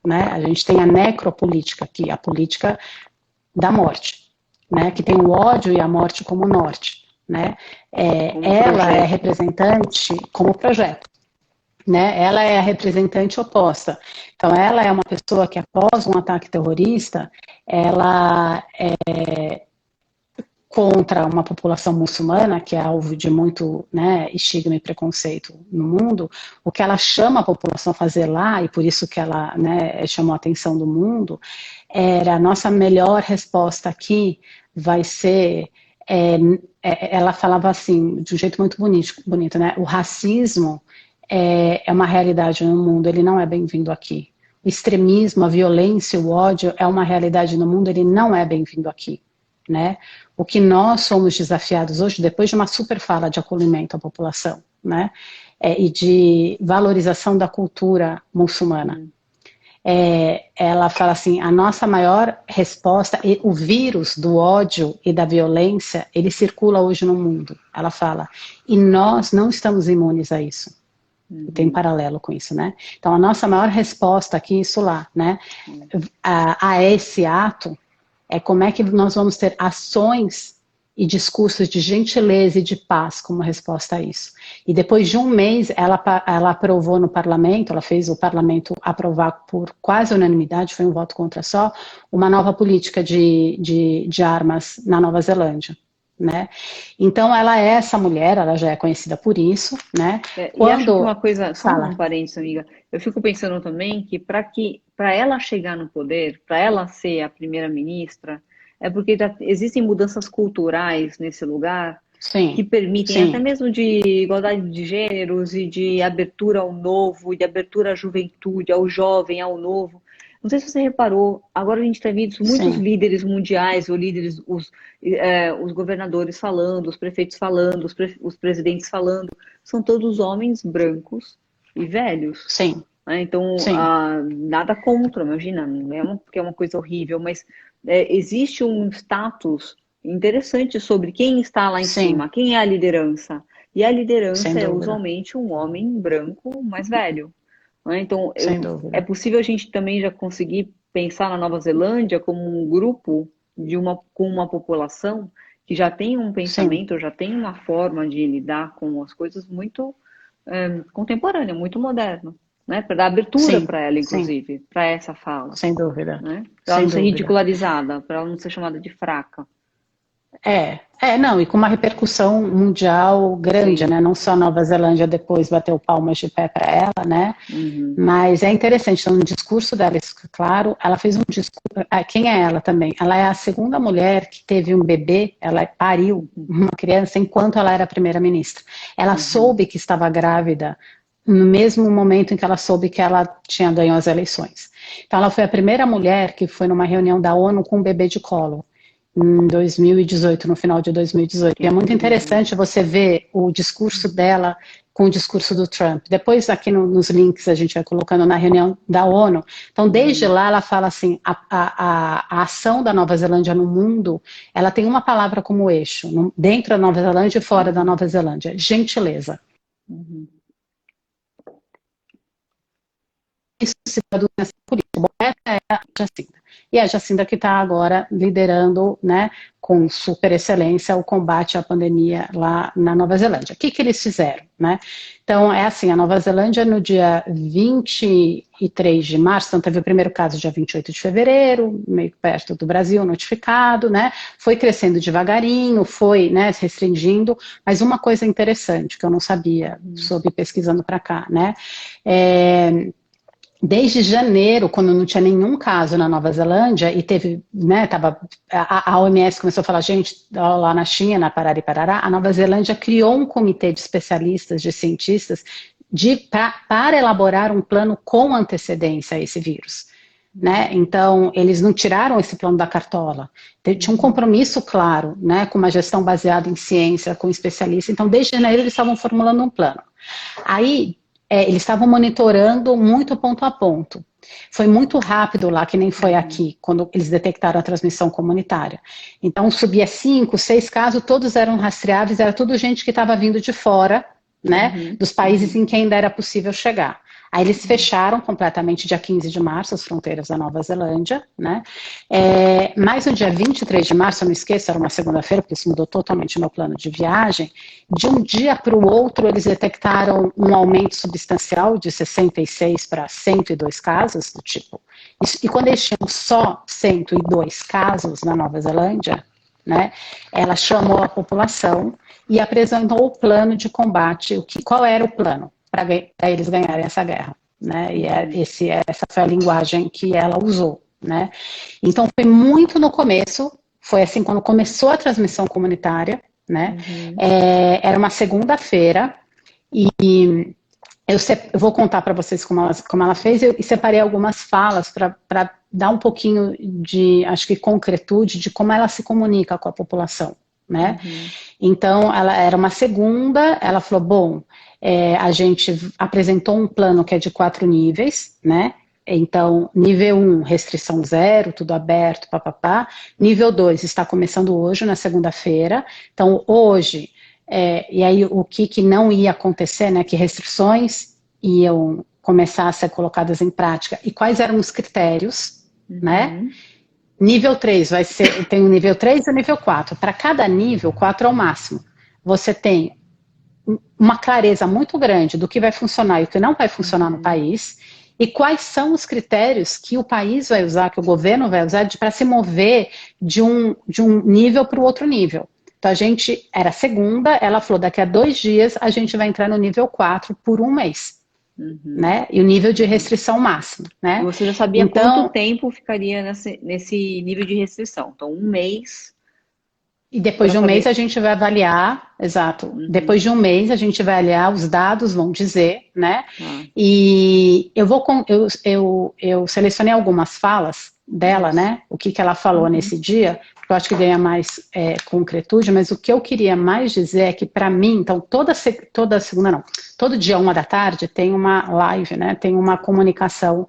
Né? A gente tem a necropolítica aqui, a política da morte, né? Que tem o ódio e a morte como norte, né? Ela é representante como projeto, né? Ela é a representante oposta. Então, ela é uma pessoa que após um ataque terrorista, ela contra uma população muçulmana, que é alvo de muito, né, estigma e preconceito no mundo, o que ela chama a população a fazer lá, e por isso que ela, né, chamou a atenção do mundo, era a nossa melhor resposta aqui vai ser, ela falava assim, de um jeito muito bonito, né, o racismo é uma realidade no mundo, ele não é bem-vindo aqui. O extremismo, a violência, o ódio é uma realidade no mundo, ele não é bem-vindo aqui. Né? O que nós somos desafiados hoje, depois de uma super fala de acolhimento à população, né? E de valorização da cultura muçulmana. Ela fala assim, a nossa maior resposta, o vírus do ódio e da violência, ele circula hoje no mundo, ela fala, e nós não estamos imunes a isso. Tem um paralelo com isso, né? Então, a nossa maior resposta aqui, isso lá, né? A esse ato, como é que nós vamos ter ações e discursos de gentileza e de paz como resposta a isso. E depois de um mês, ela aprovou no parlamento, ela fez o parlamento aprovar por quase unanimidade, foi um voto contra só, uma nova política de armas na Nova Zelândia. Né? Então ela é essa mulher, ela já é conhecida por isso, né? E acho que uma coisa, só um parênteses, amiga, eu fico pensando também que para ela chegar no poder, para ela ser a primeira-ministra, é porque existem mudanças culturais nesse lugar que permitem até mesmo de igualdade de gêneros e de abertura ao novo, de abertura à juventude, ao jovem, ao novo. Não sei se você reparou, agora a gente tem visto muitos líderes mundiais, ou líderes, os governadores falando, os prefeitos falando, os presidentes falando, são todos homens brancos e velhos. Sim. Né? Então, nada contra, imagina, não é porque é uma coisa horrível, mas existe um status interessante sobre quem está lá em cima, quem é a liderança. E a liderança é usualmente um homem branco mais velho. Então, é possível a gente também já conseguir pensar na Nova Zelândia como um grupo com uma população que já tem um pensamento, já tem uma forma de lidar com as coisas muito contemporânea, muito moderna, né? Para dar abertura para ela, inclusive, para essa fala. Sem dúvida. Né? Para ela não ser ridicularizada, para ela não ser chamada de fraca. Não, e com uma repercussão mundial grande, né? Não só a Nova Zelândia depois bateu palmas de pé para ela, né? Mas é interessante, então, no discurso dela, claro, ela fez um discurso. Quem é ela também? Ela é a segunda mulher que teve um bebê, ela pariu uma criança enquanto ela era primeira-ministra. Ela soube que estava grávida no mesmo momento em que ela soube que ela tinha ganho as eleições. Então, ela foi a primeira mulher que foi numa reunião da ONU com um bebê de colo. Em 2018, no final de 2018. E é muito interessante você ver o discurso dela com o discurso do Trump. Depois, aqui nos links, a gente vai colocando na reunião da ONU. Então, desde lá, ela fala assim, a ação da Nova Zelândia no mundo, ela tem uma palavra como eixo, dentro da Nova Zelândia e fora da Nova Zelândia, gentileza. Isso se traduz nessa política. Bom, essa é a Jacinda. E é a Jacinda que está agora liderando, né, com super excelência o combate à pandemia lá na Nova Zelândia. O que eles fizeram? Né? Então, é assim, a Nova Zelândia no dia 23 de março, então teve o primeiro caso dia 28 de fevereiro, meio perto do Brasil, notificado, né? Foi crescendo devagarinho, foi, né, restringindo, mas uma coisa interessante que eu não sabia, soube pesquisando para cá, né? Desde janeiro, quando não tinha nenhum caso na Nova Zelândia, e teve, né, a OMS começou a falar, gente, lá na China, na Parari Parará, a Nova Zelândia criou um comitê de especialistas, de cientistas, para elaborar um plano com antecedência a esse vírus. Né? Então, eles não tiraram esse plano da cartola. Tinha um compromisso claro, né, com uma gestão baseada em ciência, com especialistas. Então, desde janeiro, eles estavam formulando um plano. Aí, eles estavam monitorando muito ponto a ponto. Foi muito rápido lá, que nem foi aqui, quando eles detectaram a transmissão comunitária. Então, subia 5, 6 casos, todos eram rastreáveis, era tudo gente que estava vindo de fora, né, dos países em que ainda era possível chegar. Aí eles fecharam completamente dia 15 de março as fronteiras da Nova Zelândia, né? Mas no dia 23 de março, eu não esqueço, era uma segunda-feira, porque isso mudou totalmente o meu plano de viagem, de um dia para o outro eles detectaram um aumento substancial de 66 para 102 casos, do tipo. E quando eles tinham só 102 casos na Nova Zelândia, né, ela chamou a população e apresentou o plano de combate. Qual era o plano para eles ganharem essa guerra? Né? E essa foi a linguagem que ela usou. Né? Então, foi muito no começo, foi assim, quando começou a transmissão comunitária, né? Era uma segunda-feira, e eu vou contar para vocês como ela fez, e separei algumas falas para dar um pouquinho de, acho que, concretude de como ela se comunica com a população. Né? Então, ela era uma segunda, ela falou, bom, a gente apresentou um plano que é de 4 níveis, né? Então, nível 1, restrição 0, tudo aberto, papapá. Nível 2 está começando hoje, na segunda-feira. Então, hoje, e aí o que não ia acontecer, né? Que restrições iam começar a ser colocadas em prática e quais eram os critérios, né? Nível 3 vai ser, tem o nível 3 e o nível 4. Para cada nível, 4 é o máximo. Você tem uma clareza muito grande do que vai funcionar e o que não vai funcionar no país, e quais são os critérios que o país vai usar, que o governo vai usar para se mover de um nível para o outro nível. Então a gente, era segunda, ela falou, daqui a 2 dias a gente vai entrar no nível 4 por 1 mês. Né? E o nível de restrição máximo. Né? E você já sabia quanto tempo ficaria nesse nível de restrição. Então, 1 mês. E depois de um mês a gente vai avaliar, exato. Depois de um mês a gente vai avaliar, os dados vão dizer, né? E eu selecionei algumas falas dela, né? O que ela falou nesse dia, porque eu acho que ganha mais concretude, mas o que eu queria mais dizer é que para mim, então toda segunda não, todo dia 13h tem uma live, né? Tem uma comunicação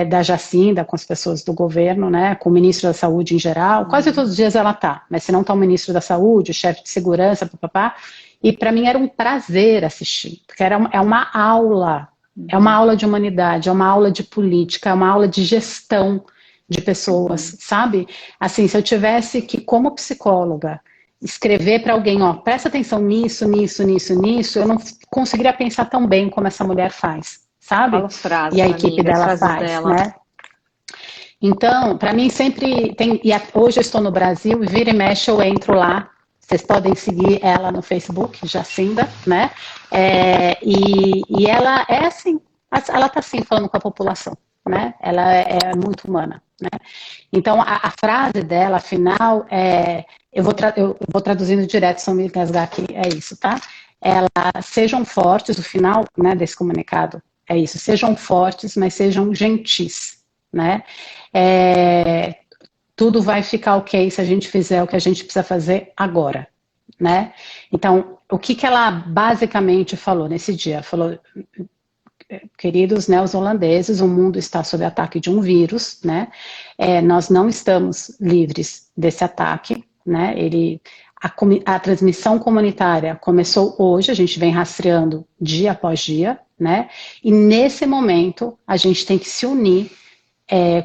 da Jacinda com as pessoas do governo, né, com o ministro da Saúde em geral, quase todos os dias ela tá, mas se não tá o ministro da Saúde, o chefe de segurança, papapá, e para mim era um prazer assistir, porque é uma aula de humanidade, é uma aula de política, é uma aula de gestão de pessoas, sabe? Assim, se eu tivesse que, como psicóloga, escrever para alguém, ó, presta atenção nisso, nisso, nisso, nisso, eu não conseguiria pensar tão bem como essa mulher faz. Sabe? Fala as frases, e a equipe dela faz, né? Então, para mim sempre tem, hoje eu estou no Brasil, e vira e mexe eu entro lá, vocês podem seguir ela no Facebook, Jacinda, né? E ela é assim, ela está assim falando com a população, né? Ela é muito humana, né? Então, a frase dela, afinal, eu vou traduzindo direto, se não me engasgar aqui, é isso, tá? Sejam fortes, o final, né, desse comunicado, é isso, sejam fortes, mas sejam gentis, né? Tudo vai ficar ok se a gente fizer o que a gente precisa fazer agora, né? Então, o que ela basicamente falou nesse dia? Falou, queridos neozelandeses, o mundo está sob ataque de um vírus, né? Nós não estamos livres desse ataque, né? A transmissão comunitária começou hoje, a gente vem rastreando dia após dia, né? E nesse momento a gente tem que se unir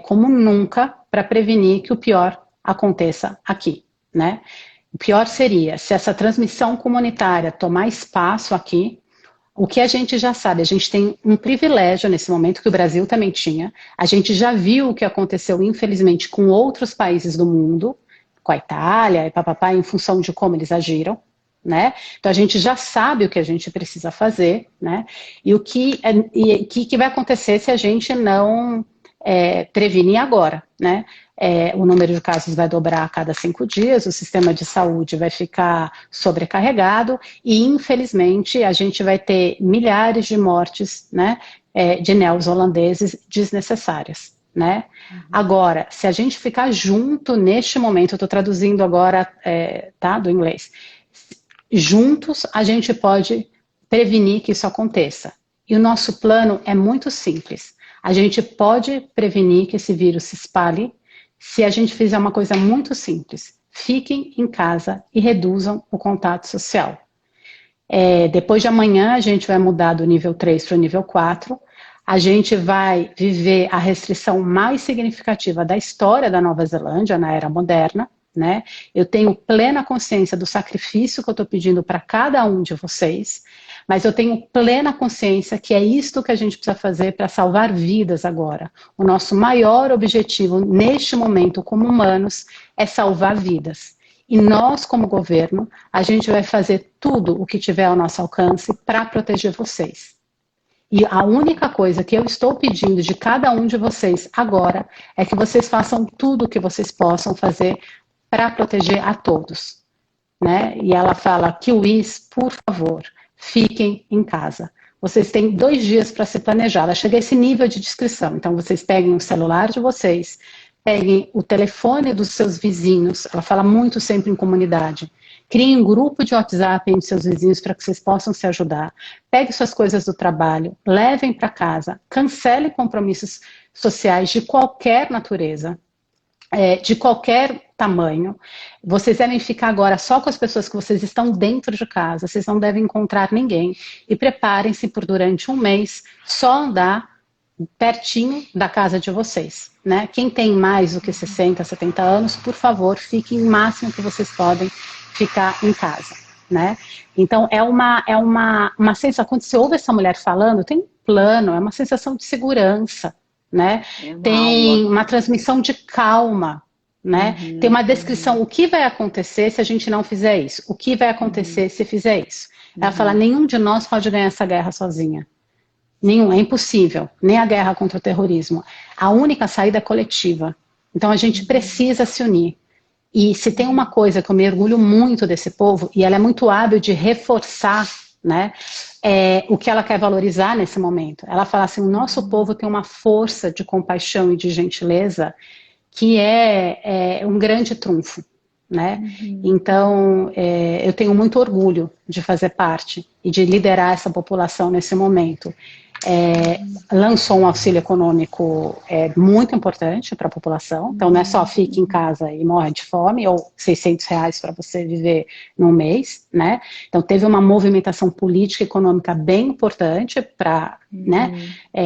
como nunca para prevenir que o pior aconteça aqui, né? O pior seria se essa transmissão comunitária tomar espaço aqui. O que a gente já sabe, a gente tem um privilégio nesse momento, que o Brasil também tinha, a gente já viu o que aconteceu, infelizmente, com outros países do mundo, com a Itália e papapá, em função de como eles agiram, né? Então a gente já sabe o que a gente precisa fazer, né? E o que vai acontecer se a gente não prevenir agora, né? O número de casos vai dobrar a cada 5 dias, o sistema de saúde vai ficar sobrecarregado e, infelizmente, a gente vai ter milhares de mortes, né, de neozelandeses desnecessárias, né? Agora, se a gente ficar junto neste momento, eu estou traduzindo agora, tá, do inglês, juntos a gente pode prevenir que isso aconteça. E o nosso plano é muito simples. A gente pode prevenir que esse vírus se espalhe se a gente fizer uma coisa muito simples. Fiquem em casa e reduzam o contato social. Depois de amanhã a gente vai mudar do nível 3 para o nível 4. A gente vai viver a restrição mais significativa da história da Nova Zelândia na era moderna, né? Eu tenho plena consciência do sacrifício que eu estou pedindo para cada um de vocês, mas eu tenho plena consciência que é isto que a gente precisa fazer para salvar vidas agora. O nosso maior objetivo neste momento como humanos é salvar vidas. E nós, como governo, a gente vai fazer tudo o que tiver ao nosso alcance para proteger vocês. E a única coisa que eu estou pedindo de cada um de vocês agora é que vocês façam tudo o que vocês possam fazer para proteger a todos, né? E ela fala, kiwis, por favor, fiquem em casa. Vocês têm 2 dias para se planejar. Ela chega a esse nível de descrição. Então, vocês peguem o celular de vocês, peguem o telefone dos seus vizinhos. Ela fala muito sempre em comunidade. Criem um grupo de WhatsApp entre seus vizinhos para que vocês possam se ajudar. Peguem suas coisas do trabalho, levem para casa, cancele compromissos sociais de qualquer natureza, de qualquer tamanho. Vocês devem ficar agora só com as pessoas que vocês estão dentro de casa, vocês não devem encontrar ninguém, e preparem-se por durante 1 mês só andar pertinho da casa de vocês, né? Quem tem mais do que 60, 70 anos, por favor, fiquem o máximo que vocês podem ficar em casa, né? Então, é uma sensação, quando você ouve essa mulher falando, tem um plano, é uma sensação de segurança, né? Tem uma transmissão de calma, né? Tem uma descrição, o que vai acontecer se a gente não fizer isso? O que vai acontecer se fizer isso? Ela fala, nenhum de nós pode ganhar essa guerra sozinha. Nenhum, é impossível, nem a guerra contra o terrorismo. A única saída é coletiva. Então a gente precisa se unir. E se tem uma coisa que eu me orgulho muito desse povo, e ela é muito hábil de reforçar, né, o que ela quer valorizar nesse momento. Ela fala assim, o nosso povo tem uma força de compaixão e de gentileza que é um grande trunfo. Né? Então, eu tenho muito orgulho de fazer parte e de liderar essa população nesse momento. Lançou um auxílio econômico muito importante para a população, então não é só fique em casa e morre de fome, ou R$ 600 para você viver num mês, né? Então teve uma movimentação política e econômica bem importante para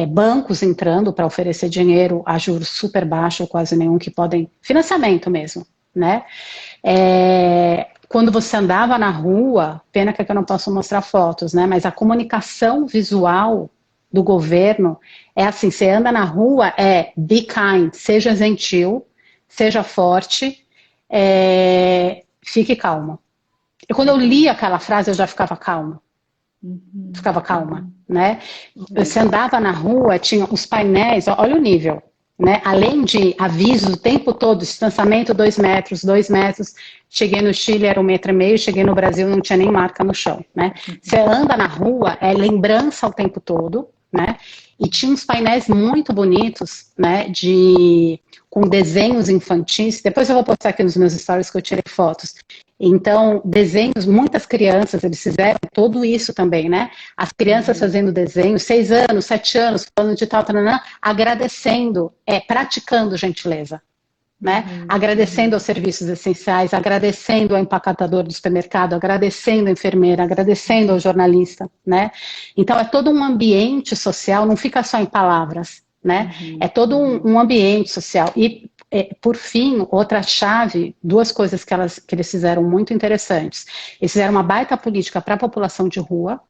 bancos entrando para oferecer dinheiro a juros super baixos, quase nenhum, que podem, financiamento mesmo, né? Quando você andava na rua, pena que eu não posso mostrar fotos, né? Mas a comunicação visual do governo é assim, você anda na rua, be kind, seja gentil, seja forte, fique calmo. E quando eu li aquela frase, eu já ficava calma. Ficava calma, né? Você andava na rua, tinha os painéis, olha o nível. Né? Além de avisos o tempo todo, distanciamento 2 metros, 2 metros, cheguei no Chile, era 1,5 metro, cheguei no Brasil, não tinha nem marca no chão, né? Você anda na rua, é lembrança o tempo todo, né? E tinha uns painéis muito bonitos, né, com desenhos infantis, depois eu vou postar aqui nos meus stories que eu tirei fotos. Então, desenhos, muitas crianças, eles fizeram tudo isso também, né? As crianças fazendo desenhos, 6 anos, 7 anos, falando de tal, agradecendo, praticando gentileza, né? Agradecendo aos serviços essenciais, agradecendo ao empacotador do supermercado, agradecendo à enfermeira, agradecendo ao jornalista, né? Então, é todo um ambiente social, não fica só em palavras, né? É todo um ambiente social. E, por fim, outra chave, 2 coisas que eles fizeram muito interessantes. Eles fizeram uma baita política para a população de rua,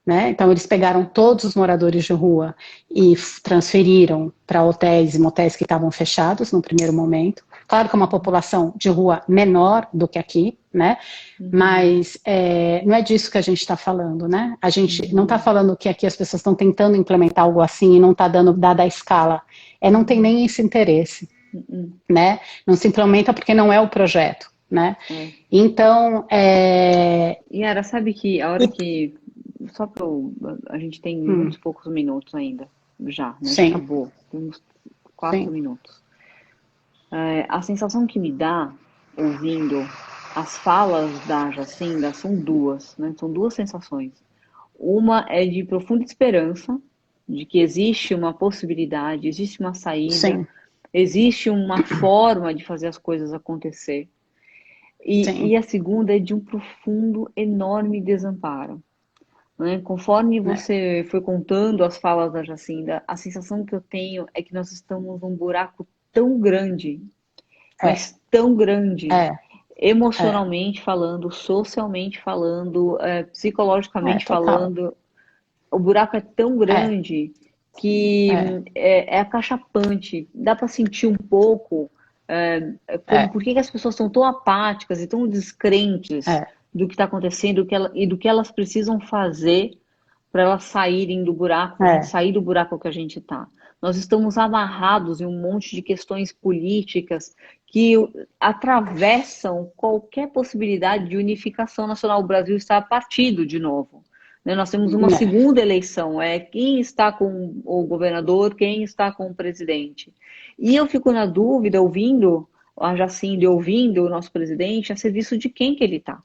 né? Então, eles pegaram todos os moradores de rua e transferiram para hotéis e motéis que estavam fechados no primeiro momento. Claro que é uma população de rua menor do que aqui, né? Mas não é disso que a gente está falando, né? A gente não está falando que aqui as pessoas estão tentando implementar algo assim e não está dada a escala. Não tem nem esse interesse, né? Não se implementa porque não é o projeto, né? Então, Yara, sabe que a hora que... Só para a gente tem muitos poucos minutos ainda, já, né? Sim. Acabou, temos 4 minutos. A sensação que me dá, ouvindo as falas da Jacinda, são 2, né? São 2 sensações. Uma é de profunda esperança, de que existe uma possibilidade, existe uma saída, Sim. existe uma forma de fazer as coisas acontecer. E a segunda é de um profundo, enorme desamparo. Né? Conforme você foi contando as falas da Jacinda, a sensação que eu tenho é que nós estamos num buraco tão grande, mas tão grande, emocionalmente falando, socialmente falando, psicologicamente falando. O buraco é tão grande que é acachapante. Dá para sentir um pouco por que as pessoas são tão apáticas e tão descrentes do que está acontecendo e do que elas precisam fazer para elas saírem do buraco, sair do buraco que a gente está. Nós estamos amarrados em um monte de questões políticas que atravessam qualquer possibilidade de unificação nacional. O Brasil está partido de novo. Nós temos uma segunda eleição, quem está com o governador, quem está com o presidente. E eu fico na dúvida, ouvindo a Jacinda e ouvindo o nosso presidente, a serviço de quem que ele está.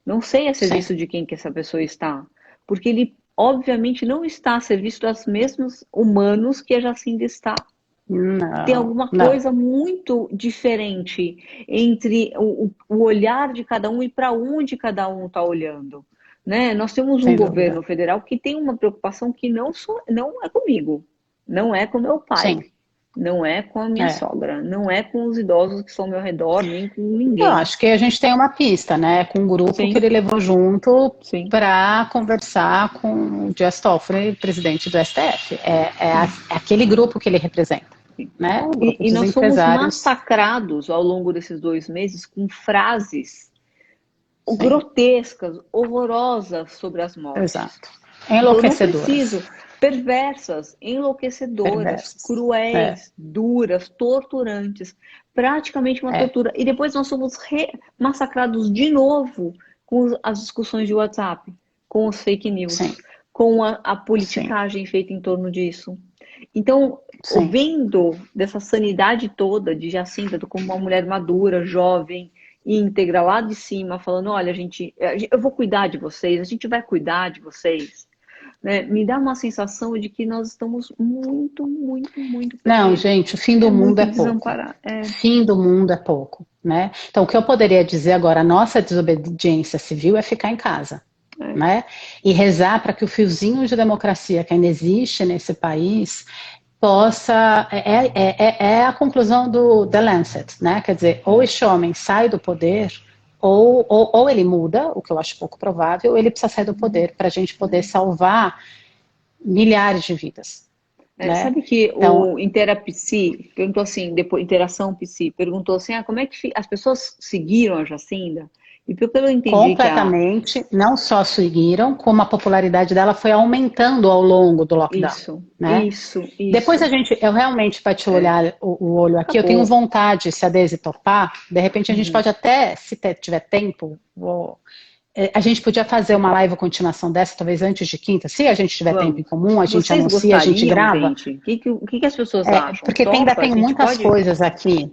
Não sei a serviço de quem que essa pessoa está, porque ele obviamente não está a serviço dos mesmos humanos que a Jacinda está. Tem alguma coisa muito diferente entre o olhar de cada um e para onde cada um está olhando. Né? Nós temos um governo federal que tem uma preocupação que não é comigo. Não é com meu pai, Sim. não é com a minha É. sogra, não é com os idosos que estão ao meu redor, nem com Eu ninguém. acho que a gente tem uma pista, né? Com um grupo que Sim, ele levou junto sim. para conversar com o Dias Toffoli, presidente do STF. É aquele grupo que ele representa, Sim. né? O grupo E dos nós somos empresários. massacrados ao longo desses 2 meses com frases Sim, grotescas, horrorosas sobre as mortes. exato. Então eu não Enlouquecedoras, preciso, perversas, enlouquecedoras, perversas. É, cruéis, duras, torturantes, praticamente uma é, tortura. E depois nós somos massacrados de novo com as discussões de WhatsApp, com os fake sim, news, com a sim, politicagem feita em torno disso. Então, sim. vendo dessa sanidade toda de Jacinta como uma mulher madura, jovem, íntegra lá de cima, falando: olha, eu vou cuidar de vocês, a gente vai cuidar de vocês, né? Me dá uma sensação de que nós estamos muito, muito, muito Não, perdidos. gente, o fim do É mundo muito é pouco. desamparar. É, Fim do mundo é pouco, né? Então, o que eu poderia dizer agora, a nossa desobediência civil é ficar em casa, é, né? E rezar para que o fiozinho de democracia que ainda existe nesse país possa. É a conclusão do The Lancet, né? Quer dizer, ou este homem sai do poder, ou ele muda, o que eu acho pouco provável, ou ele precisa sair do poder para a gente poder salvar milhares de vidas, né? Sabe que Então, o Interapsi perguntou assim, depois, Interação Psi, perguntou assim, como é que as pessoas seguiram a Jacinda? E pelo que eu entendi que completamente, não só seguiram, como a popularidade dela foi aumentando ao longo do lockdown, isso, né? isso, Depois isso, eu realmente, para te é, olhar o olho aqui, eu tenho acabou. vontade, se a Daisy topar, de repente a gente Uhum. pode até, se tiver tempo, a gente podia fazer uma live continuação dessa, talvez antes de quinta, se a gente tiver tempo em Vamos. comum, a gente Vocês anuncia, a gente gostariam, grava, gente? O que as pessoas acham? porque ainda Topa? A tem gente muitas pode. coisas aqui,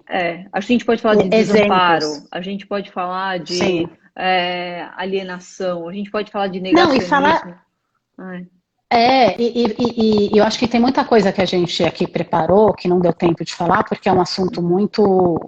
A gente pode falar de exemplos, desamparo, a gente pode falar de sim. alienação, a gente pode falar de Não, e falar, negacionismo. Ai, e eu acho que tem muita coisa que a gente aqui preparou que não deu tempo de falar, porque é um assunto uhum, muito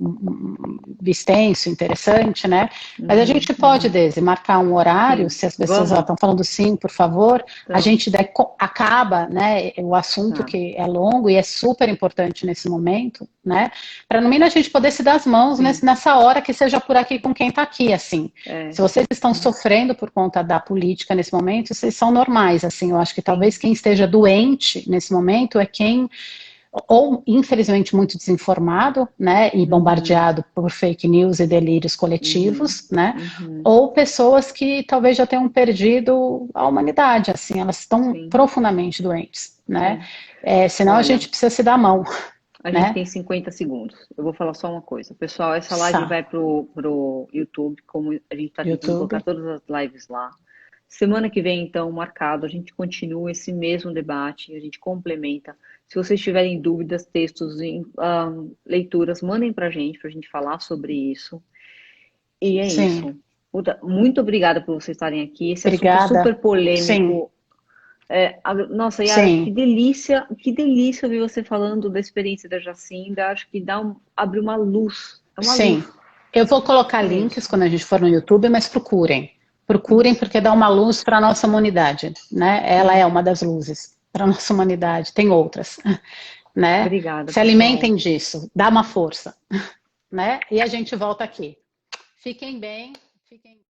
extenso, interessante, né? Mas a uhum, gente pode, uhum. Daisy, marcar um horário, Sim, se as pessoas vamos? estão falando sim, por favor, a Então, gente daí acaba, né, o assunto tá. que é longo e é super importante nesse momento, né? Para no mínimo a gente poder se dar as mãos Sim, nessa hora que seja por aqui com quem está aqui, assim. é, Se vocês estão sofrendo por conta da política nesse momento, vocês são normais, assim, eu acho que talvez sim. quem esteja doente nesse momento é quem, ou infelizmente muito desinformado, né, e Uhum, bombardeado por fake news e delírios uhum, coletivos, né, uhum, ou pessoas que talvez já tenham perdido a humanidade, assim, elas estão sim. profundamente doentes, né, É. senão a Olha, gente precisa se dar a mão, a gente né, tem 50 segundos. Eu vou falar só uma coisa. Pessoal, essa live Sá, vai pro YouTube, como a gente está tentando colocar YouTube, todas as lives lá. Semana que vem, então, marcado, a gente continua esse mesmo debate, a gente complementa. Se vocês tiverem dúvidas, textos, leituras, mandem para a gente falar sobre isso. E é sim, isso. Muito obrigada por vocês estarem aqui. Esse assunto obrigada, super sim, polêmico. Nossa, Yara, sim. que delícia ouvir você falando da experiência da Jacinda. Acho que abre uma luz. É uma luz. Sim. Eu vou colocar É links isso. quando a gente for no YouTube, mas procurem. Procurem Isso. porque dá uma luz para a nossa humanidade, né? Ela é Sim. uma das luzes para a nossa humanidade. Tem outras, né? Obrigada, Se pessoal. alimentem disso, dá uma força, né? E a gente volta aqui. Fiquem bem, fiquem